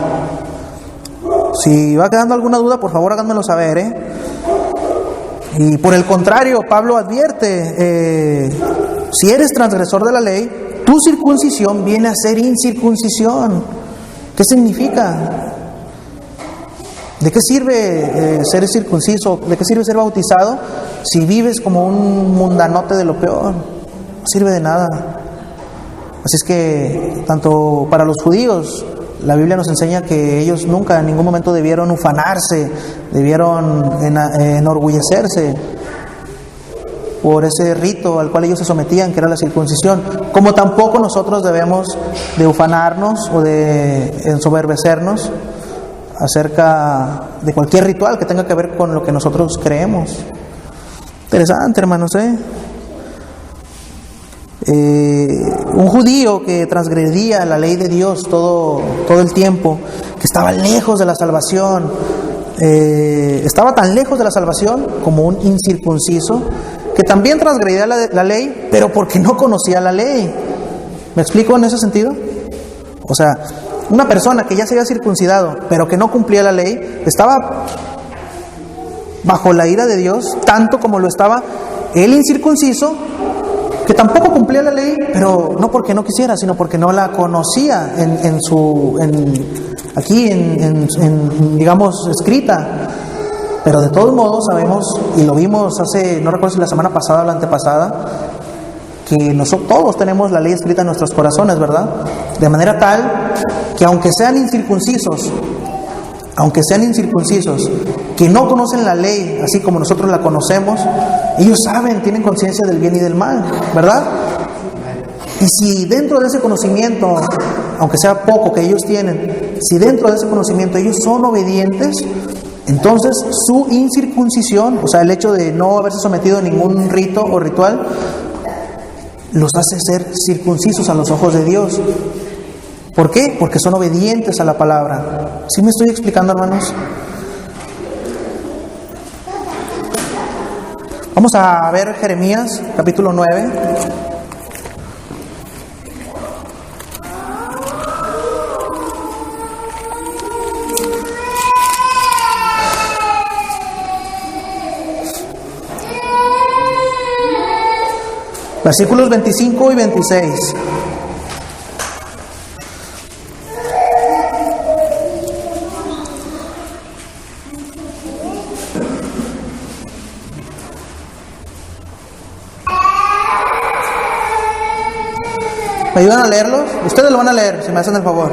Si va quedando alguna duda, por favor háganmelo saber, Y por el contrario, Pablo advierte, si eres transgresor de la ley, tu circuncisión viene a ser incircuncisión. ¿Qué significa? ¿De qué sirve ser circunciso? ¿De qué sirve ser bautizado si vives como un mundanote de lo peor? No sirve de nada. Así es que, tanto para los judíos, la Biblia nos enseña que ellos nunca, en ningún momento debieron ufanarse, debieron enorgullecerse por ese rito al cual ellos se sometían, que era la circuncisión. Como tampoco nosotros debemos de ufanarnos o de ensoberbecernos acerca de cualquier ritual que tenga que ver con lo que nosotros creemos. Interesante, hermanos, un judío que transgredía la ley de Dios todo el tiempo, que estaba lejos de la salvación, estaba tan lejos de la salvación como un incircunciso, que también transgredía la ley, pero porque no conocía la ley. ¿Me explico en ese sentido? O sea, una persona que ya se había circuncidado, pero que no cumplía la ley, estaba bajo la ira de Dios, tanto como lo estaba el incircunciso, que tampoco cumplía la ley, pero no porque no quisiera, sino porque no la conocía digamos, escrita. Pero de todos modos sabemos, y lo vimos hace, no recuerdo si la semana pasada o la antepasada, que nosotros todos tenemos la ley escrita en nuestros corazones, ¿verdad? De manera tal que aunque sean incircuncisos, que no conocen la ley así como nosotros la conocemos, ellos saben, tienen conciencia del bien y del mal, ¿verdad? Y si dentro de ese conocimiento, aunque sea poco que ellos tienen, si dentro de ese conocimiento ellos son obedientes, entonces su incircuncisión, o sea, el hecho de no haberse sometido a ningún rito o ritual, los hace ser circuncisos a los ojos de Dios. ¿Por qué? Porque son obedientes a la palabra. ¿Sí me estoy explicando, hermanos? Vamos a ver Jeremías, capítulo 9. Versículos 25 y 26. ¿Me ayudan a leerlos? Ustedes lo van a leer, si me hacen el favor.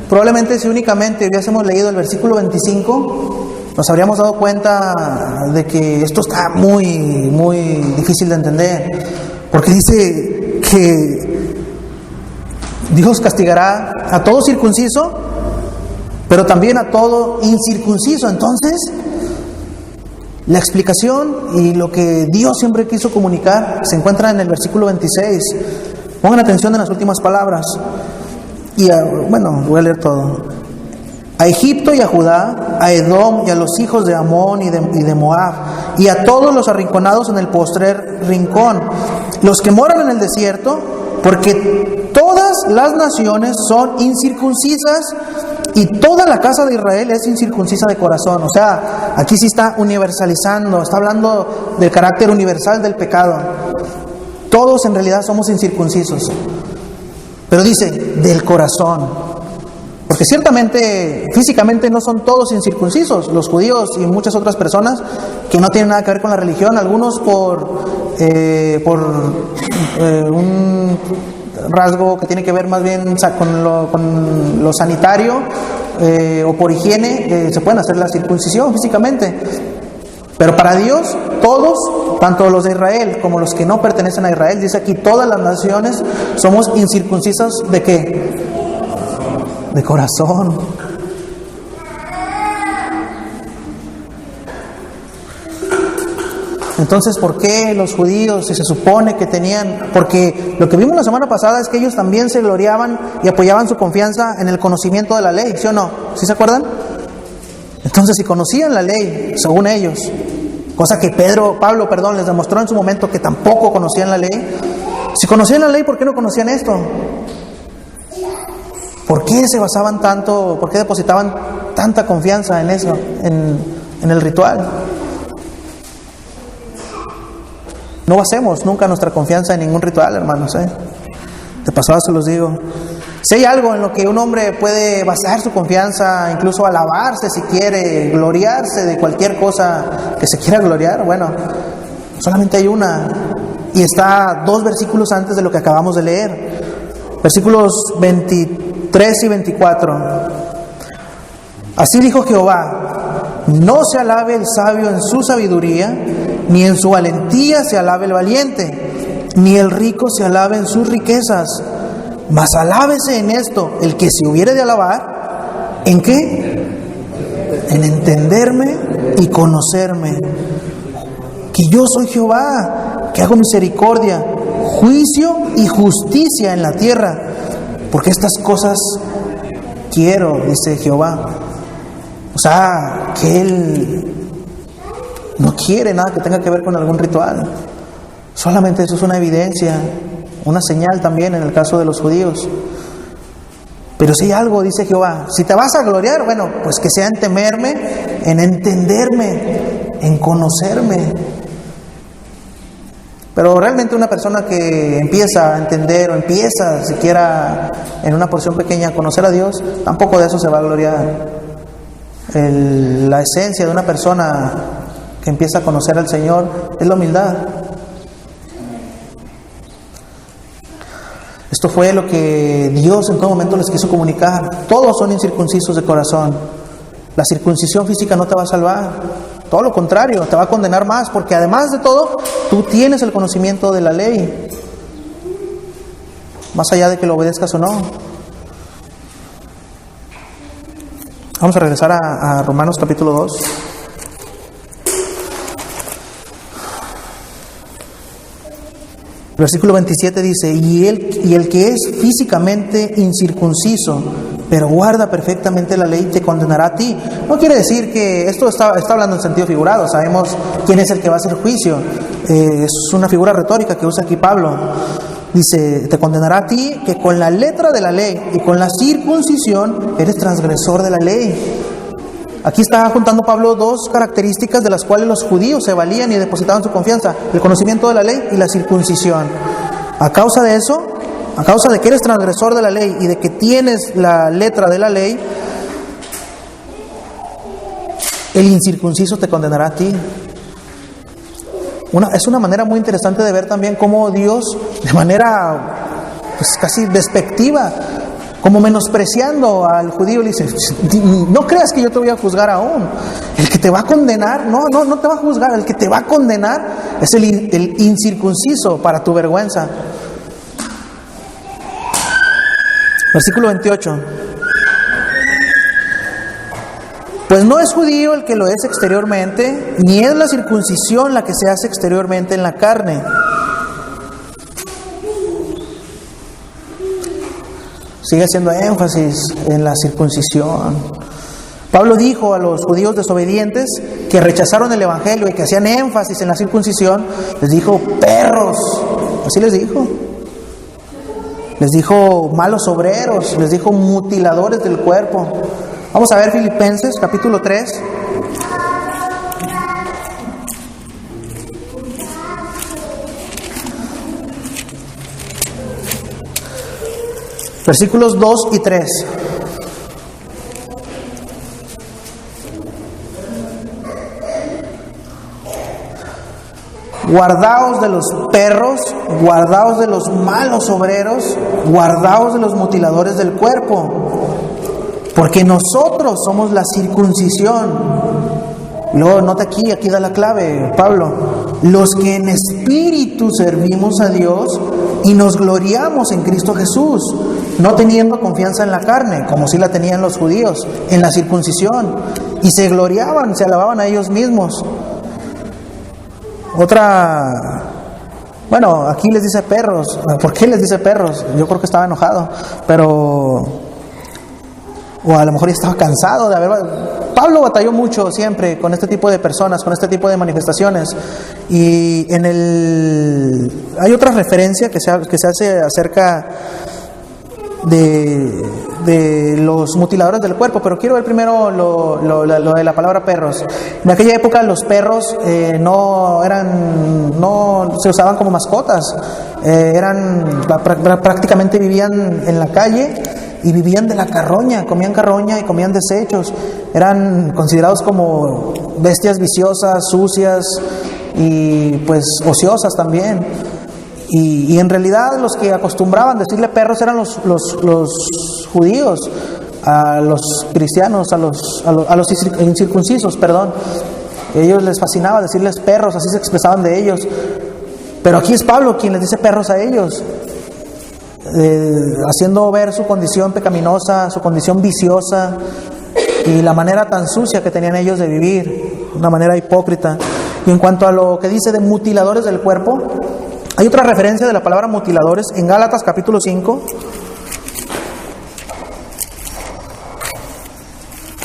Probablemente si únicamente hubiésemos leído el versículo 25, nos habríamos dado cuenta de que esto está muy difícil de entender, porque dice que Dios castigará a todo circunciso, pero también a todo incircunciso. Entonces, la explicación y lo que Dios siempre quiso comunicar se encuentra en el versículo 26. Pongan atención en las últimas palabras. bueno, voy a leer todo. A Egipto y a Judá, a Edom y a los hijos de Amón y de Moab, y a todos los arrinconados en el postrer rincón, los que moran en el desierto, porque todas las naciones son incircuncisas y toda la casa de Israel es incircuncisa de corazón. O sea, aquí sí está universalizando, está hablando del carácter universal del pecado. Todos en realidad somos incircuncisos, pero dice, del corazón. Porque ciertamente, físicamente no son todos incircuncisos, los judíos y muchas otras personas que no tienen nada que ver con la religión, algunos por un rasgo que tiene que ver más bien con lo sanitario o por higiene, se pueden hacer la circuncisión físicamente. Pero para Dios, todos, tanto los de Israel como los que no pertenecen a Israel, dice aquí, todas las naciones somos incircuncisas ¿de qué? De corazón. Entonces, ¿por qué los judíos, si se supone que tenían? Porque lo que vimos la semana pasada es que ellos también se gloriaban y apoyaban su confianza en el conocimiento de la ley, ¿sí o no? ¿Sí se acuerdan? Entonces, si conocían la ley, según ellos, cosa que Pablo les demostró en su momento que tampoco conocían la ley, si conocían la ley, ¿por qué no conocían esto? ¿Por qué se basaban tanto, por qué depositaban tanta confianza en eso, en el ritual? No basemos nunca nuestra confianza en ningún ritual, hermanos, De pasada se los digo. Si hay algo en lo que un hombre puede basar su confianza, incluso alabarse si quiere, gloriarse de cualquier cosa que se quiera gloriar, bueno, solamente hay una. Y está 2 versículos antes de lo que acabamos de leer. Versículos 23 y 24. Así dijo Jehová: no se alabe el sabio en su sabiduría, ni en su valentía se alabe el valiente, ni el rico se alabe en sus riquezas, mas alábese en esto el que se hubiere de alabar. ¿En qué? En entenderme y conocerme, que yo soy Jehová, que hago misericordia, juicio y justicia en la tierra, porque estas cosas quiero, dice Jehová. O sea, que Él no quiere nada que tenga que ver con algún ritual. Solamente eso es una evidencia, una señal también en el caso de los judíos. Pero si hay algo, dice Jehová, si te vas a gloriar, bueno, pues que sea en temerme, en entenderme, en conocerme. Pero realmente una persona que empieza a entender o empieza siquiera en una porción pequeña a conocer a Dios, tampoco de eso se va a gloriar. La esencia de una persona que empieza a conocer al Señor es la humildad. Esto fue lo que Dios en todo momento les quiso comunicar. Todos son incircuncisos de corazón. La circuncisión física no te va a salvar. Todo lo contrario, te va a condenar más, porque además de todo, tú tienes el conocimiento de la ley, más allá de que lo obedezcas o no. Vamos a regresar a Romanos capítulo 2. Versículo 27 dice: y el que es físicamente incircunciso, pero guarda perfectamente la ley, te condenará a ti. No quiere decir que esto está hablando en sentido figurado. Sabemos quién es el que va a hacer juicio. Es una figura retórica que usa aquí Pablo. Dice: te condenará a ti, que con la letra de la ley y con la circuncisión eres transgresor de la ley. Aquí está juntando Pablo 2 características de las cuales los judíos se valían y depositaban su confianza: el conocimiento de la ley y la circuncisión. A causa de eso, a causa de que eres transgresor de la ley y de que tienes la letra de la ley, el incircunciso te condenará a ti. Es una manera muy interesante de ver también cómo Dios, de manera pues casi despectiva, como menospreciando al judío, le dice: no creas que yo te voy a juzgar aún. El que te va a condenar, no te va a juzgar. El que te va a condenar es el incircunciso, para tu vergüenza. Versículo 28. Pues no es judío el que lo es exteriormente, ni es la circuncisión la que se hace exteriormente en la carne, sigue haciendo énfasis en la circuncisión. Pablo dijo a los judíos desobedientes que rechazaron el evangelio y que hacían énfasis en la circuncisión, les dijo perros, así les dijo. Les dijo malos obreros, les dijo mutiladores del cuerpo. Vamos a ver Filipenses capítulo 3. Versículos 2 y 3. Guardaos de los perros, guardaos de los malos obreros, guardaos de los mutiladores del cuerpo, porque nosotros somos la circuncisión. Luego nota aquí da la clave, Pablo, los que en espíritu servimos a Dios y nos gloriamos en Cristo Jesús, no teniendo confianza en la carne, como sí la tenían los judíos, en la circuncisión, y se gloriaban, se alababan a ellos mismos. Bueno, aquí les dice perros. ¿Por qué les dice perros? Yo creo que estaba enojado, pero... o a lo mejor ya estaba cansado de haber... Pablo batalló mucho siempre con este tipo de personas, con este tipo de manifestaciones. Y hay otra referencia que se hace acerca de los mutiladores del cuerpo, pero quiero ver primero lo de la palabra perros. En aquella época los perros no se usaban como mascotas, prácticamente vivían en la calle y vivían de la carroña, comían carroña y comían desechos. Eran considerados como bestias viciosas, sucias y pues ociosas también. Y en realidad los que acostumbraban decirle perros eran los judíos, a los cristianos, a los incircuncisos, perdón. A ellos les fascinaba decirles perros, así se expresaban de ellos. Pero aquí es Pablo quien les dice perros a ellos, haciendo ver su condición pecaminosa, su condición viciosa y la manera tan sucia que tenían ellos de vivir, una manera hipócrita. Y en cuanto a lo que dice de mutiladores del cuerpo, hay otra referencia de la palabra mutiladores en Gálatas capítulo 5,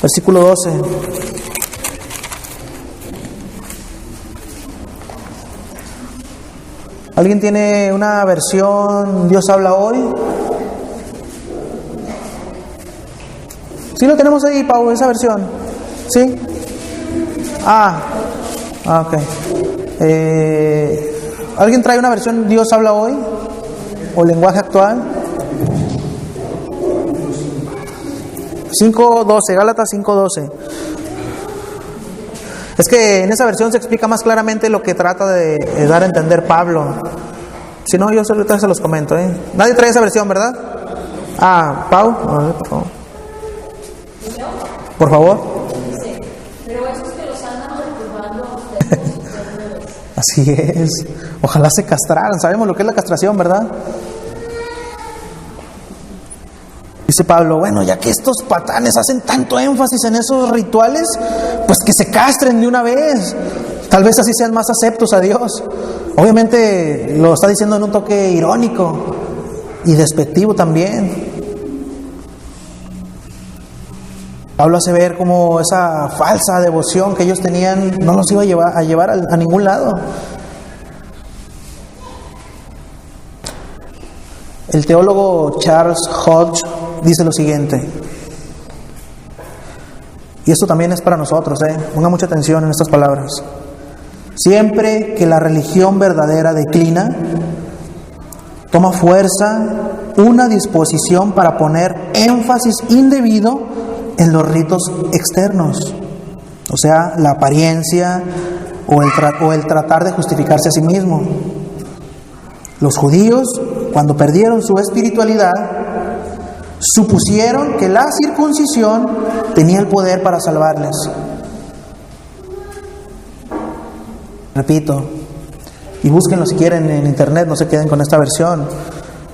versículo 12. ¿Alguien tiene una versión Dios habla hoy? ¿Sí lo tenemos ahí, Pau, esa versión? ¿Sí? Ok. ¿Alguien trae una versión Dios habla hoy? ¿O lenguaje actual? 5:12, Gálatas 5:12. Es que en esa versión se explica más claramente lo que trata de dar a entender Pablo. Si no, yo ahorita se los comento. Nadie trae esa versión, ¿verdad? Pau, a ver, por favor. Por favor. Pero esos que los andan perturbando a ustedes. Así es. Ojalá se castraran. Sabemos lo que es la castración, ¿verdad? Dice Pablo, bueno, ya que estos patanes hacen tanto énfasis en esos rituales, pues que se castren de una vez. Tal vez así sean más aceptos a Dios. Obviamente lo está diciendo en un toque irónico y despectivo también. Pablo hace ver cómo esa falsa devoción que ellos tenían no los iba a llevar a ningún lado. El teólogo Charles Hodge dice lo siguiente, y esto también es para nosotros, ponga mucha atención en estas palabras. Siempre que la religión verdadera declina, toma fuerza una disposición para poner énfasis indebido en los ritos externos, o sea, la apariencia o el tratar de justificarse a sí mismo. Los judíos, cuando perdieron su espiritualidad, supusieron que la circuncisión tenía el poder para salvarles. Repito, y búsquenlo si quieren en internet, no se queden con esta versión.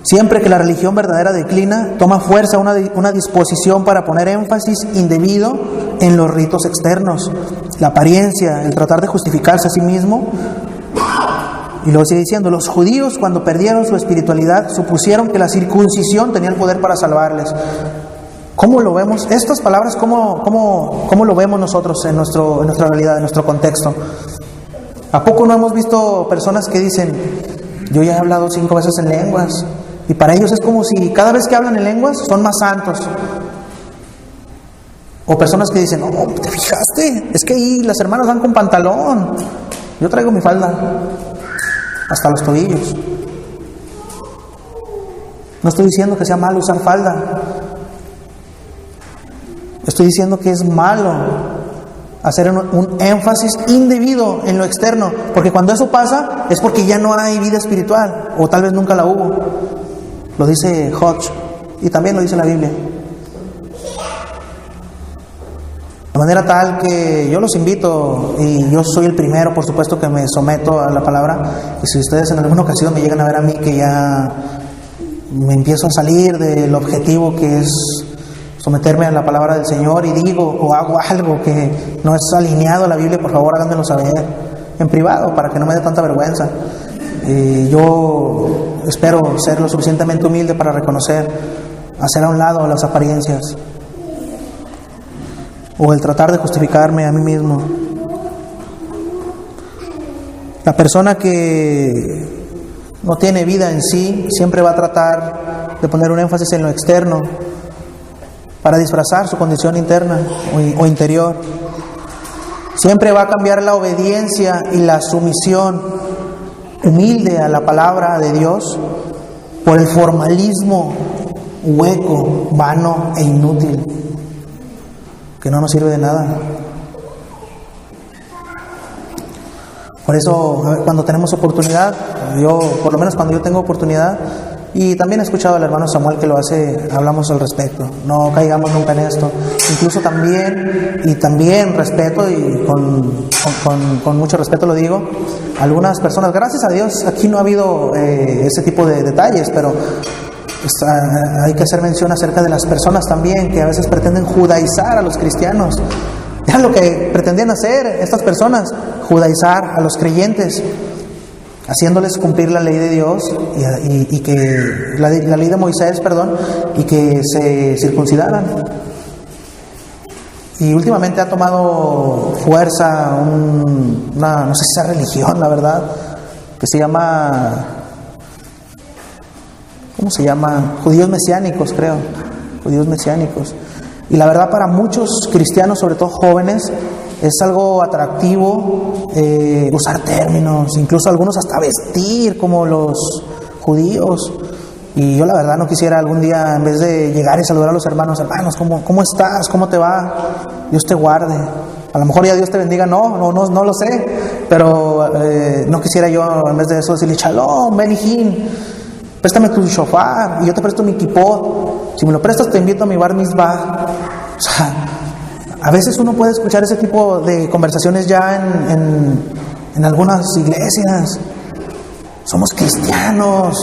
Siempre que la religión verdadera declina, toma fuerza una disposición para poner énfasis indebido en los ritos externos, la apariencia, el tratar de justificarse a sí mismo Y luego sigue diciendo, los judíos cuando perdieron su espiritualidad supusieron que la circuncisión tenía el poder para salvarles. ¿Cómo lo vemos? Estas palabras, ¿cómo lo vemos nosotros en nuestra realidad, en nuestro contexto? ¿A poco no hemos visto personas que dicen, yo ya he hablado 5 veces en lenguas? Y para ellos es como si cada vez que hablan en lenguas son más santos. O personas que dicen, oh, ¿te fijaste? Es que ahí las hermanas van con pantalón. Yo traigo mi falda hasta los tobillos. No estoy diciendo que sea malo usar falda. Estoy diciendo que es malo hacer un énfasis indebido en lo externo. Porque cuando eso pasa es porque ya no hay vida espiritual. O tal vez nunca la hubo. Lo dice Hodge. Y también lo dice la Biblia. De manera tal que yo los invito, y yo soy el primero, por supuesto, que me someto a la palabra. Y si ustedes en alguna ocasión me llegan a ver a mí que ya me empiezo a salir del objetivo que es someterme a la palabra del Señor y digo o hago algo que no es alineado a la Biblia, por favor háganmelo saber en privado para que no me dé tanta vergüenza. Yo espero ser lo suficientemente humilde para reconocer, hacer a un lado las apariencias o el tratar de justificarme a mí mismo. La persona que no tiene vida en sí siempre va a tratar de poner un énfasis en lo externo para disfrazar su condición interna o interior. Siempre va a cambiar la obediencia y la sumisión humilde a la palabra de Dios por el formalismo hueco, vano e inútil, que no nos sirve de nada. Por eso, cuando tenemos oportunidad, por lo menos cuando yo tengo oportunidad, y también he escuchado al hermano Samuel que lo hace, hablamos al respecto. No caigamos nunca en esto. Incluso también respeto, y con mucho respeto lo digo, algunas personas, gracias a Dios, aquí no ha habido ese tipo de detalles, pero hay que hacer mención acerca de las personas también que a veces pretenden judaizar a los cristianos. Era lo que pretendían hacer estas personas, judaizar a los creyentes, haciéndoles cumplir la ley de Dios y que la ley de Moisés, y que se circuncidaran. Y últimamente ha tomado fuerza no sé si sea religión, la verdad, que se llama, ¿cómo se llama? Judíos mesiánicos, creo. Judíos mesiánicos. Y la verdad, para muchos cristianos, sobre todo jóvenes, es algo atractivo usar términos, incluso algunos hasta vestir como los judíos. Y yo la verdad no quisiera algún día, en vez de llegar y saludar a los hermanos, ¿cómo estás? ¿Cómo te va? Dios te guarde. A lo mejor ya Dios te bendiga, no lo sé, pero no quisiera yo, en vez de eso, decirle, Shalom, Benijín, préstame tu shofar y yo te presto mi kipot. Si me lo prestas, te invito a mi bar mitzvah. O sea, a veces uno puede escuchar ese tipo de conversaciones ya en algunas iglesias. Somos cristianos,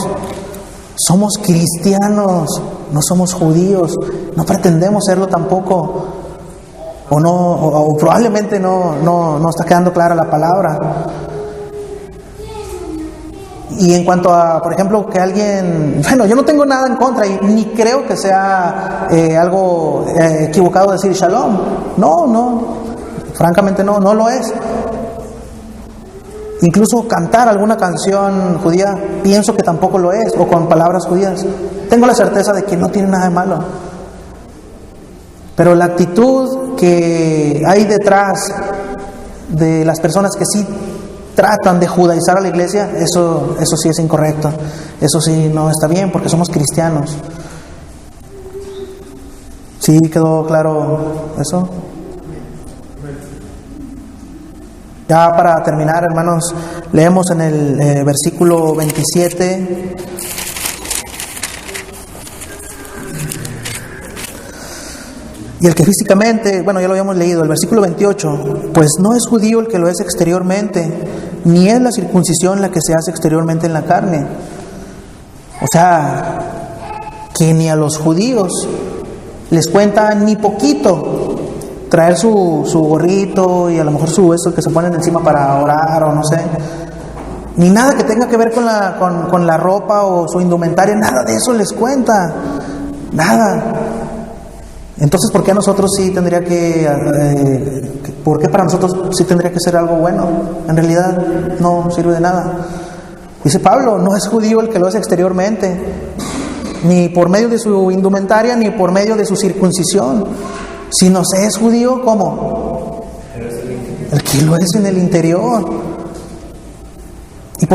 no somos judíos, no pretendemos serlo tampoco. O probablemente no está quedando clara la palabra. Y en cuanto a, por ejemplo, que alguien, yo no tengo nada en contra y ni creo que sea algo equivocado decir shalom. No, francamente no lo es. Incluso cantar alguna canción judía, pienso que tampoco lo es, o con palabras judías. Tengo la certeza de que no tiene nada de malo. Pero la actitud que hay detrás de las personas que sí tratan de judaizar a la iglesia, eso sí es incorrecto. Eso sí no está bien, porque somos cristianos. ¿Sí quedó claro eso? Ya para terminar, hermanos, leemos en el versículo 27. Y el que físicamente, ya lo habíamos leído, el versículo 28, pues no es judío el que lo es exteriormente, ni es la circuncisión la que se hace exteriormente en la carne. O sea, que ni a los judíos les cuenta ni poquito traer su gorrito y a lo mejor eso que se ponen encima para orar o no sé. Ni nada que tenga que ver con la ropa o su indumentaria, nada de eso les cuenta. Nada. Entonces, ¿por qué a nosotros sí tendría ¿por qué para nosotros sí tendría que ser algo bueno? En realidad no sirve de nada. Dice Pablo, no es judío el que lo es exteriormente, ni por medio de su indumentaria, ni por medio de su circuncisión, sino se es judío, ¿cómo? El que lo es en el interior. ¿Y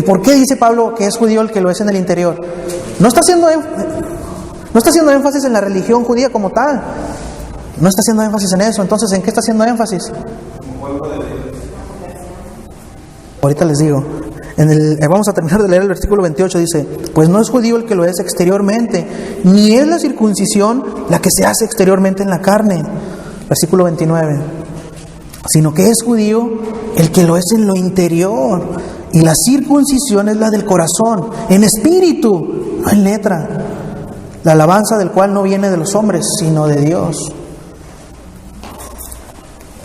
por qué dice Pablo que es judío el que lo es en el interior? No está haciendo énfasis en la religión judía como tal. No está haciendo énfasis en eso. Entonces, ¿en qué está haciendo énfasis? Ahorita les digo. Vamos a terminar de leer el versículo 28. Dice, pues no es judío el que lo es exteriormente, ni es la circuncisión la que se hace exteriormente en la carne. Versículo 29. Sino que es judío el que lo es en lo interior. Y la circuncisión es la del corazón, en espíritu, no en letra. La alabanza del cual no viene de los hombres, sino de Dios.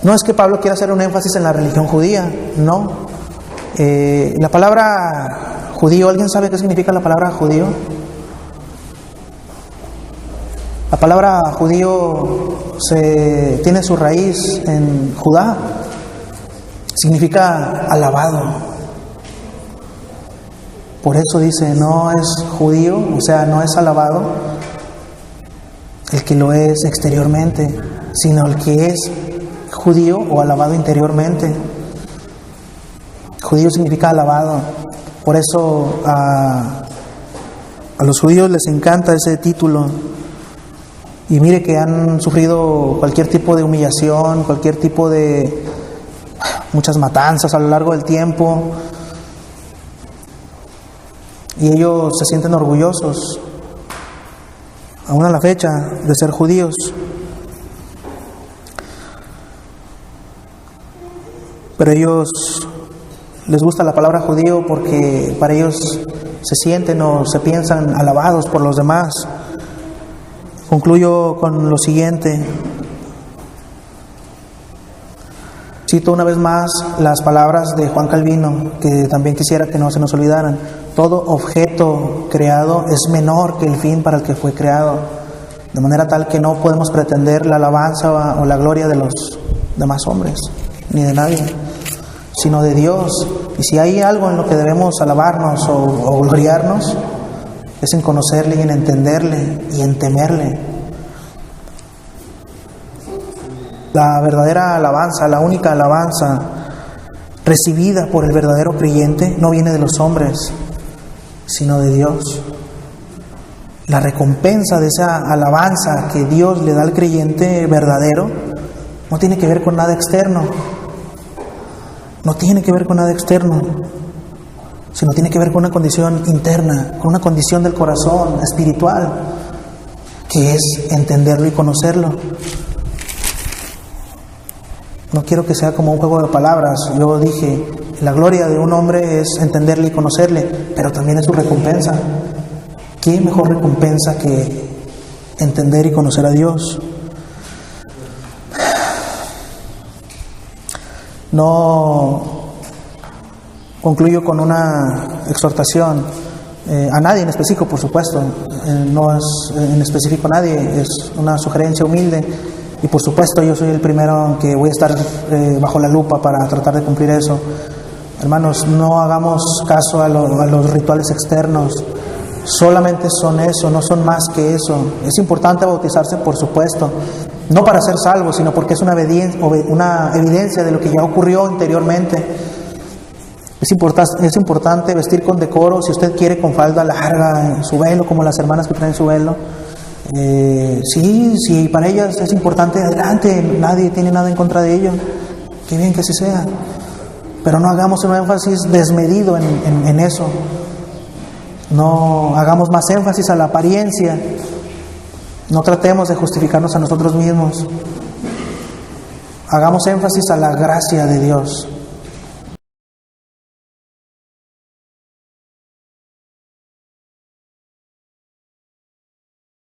No es que Pablo quiera hacer un énfasis en la religión judía, no. La palabra judío, ¿alguien sabe qué significa la palabra judío? La palabra judío tiene su raíz en Judá. Significa alabado. Por eso dice, no es judío, o sea, no es alabado el que lo es exteriormente, sino el que es judío o alabado interiormente. Judío significa alabado. Por eso a los judíos les encanta ese título. Y mire que han sufrido cualquier tipo de humillación, cualquier tipo de muchas matanzas a lo largo del tiempo. Y ellos se sienten orgullosos, aún a la fecha, de ser judíos. Pero ellos les gusta la palabra judío porque para ellos se sienten o se piensan alabados por los demás. Concluyo con lo siguiente. Cito una vez más las palabras de Juan Calvino, que también quisiera que no se nos olvidaran. Todo objeto creado es menor que el fin para el que fue creado, de manera tal que no podemos pretender la alabanza o la gloria de los demás hombres, ni de nadie, sino de Dios. Y si hay algo en lo que debemos alabarnos o gloriarnos, es en conocerle y en entenderle y en temerle. La verdadera alabanza, la única alabanza recibida por el verdadero creyente no viene de los hombres, sino de Dios. La recompensa de esa alabanza que Dios le da al creyente verdadero no tiene que ver con nada externo. No tiene que ver con nada externo, sino tiene que ver con una condición interna, con una condición del corazón espiritual, que es entenderlo y conocerlo. No quiero que sea como un juego de palabras. Yo dije, la gloria de un hombre es entenderle y conocerle, pero también es su recompensa. ¿Qué mejor recompensa que entender y conocer a Dios? No concluyo con una exhortación a nadie en específico, por supuesto. No es en específico a nadie, es una sugerencia humilde. Y por supuesto yo soy el primero que voy a estar bajo la lupa para tratar de cumplir eso. Hermanos, no hagamos caso a los rituales externos. Solamente son eso, no son más que eso. Es importante bautizarse, por supuesto, no para ser salvo, sino porque es una evidencia de lo que ya ocurrió anteriormente. Es importante vestir con decoro, si usted quiere, con falda larga, su velo, como las hermanas que traen su velo. Sí, para ellas es importante, adelante, nadie tiene nada en contra de ello, qué bien que así sea, pero no hagamos un énfasis desmedido en eso, no hagamos más énfasis a la apariencia, no tratemos de justificarnos a nosotros mismos, hagamos énfasis a la gracia de Dios.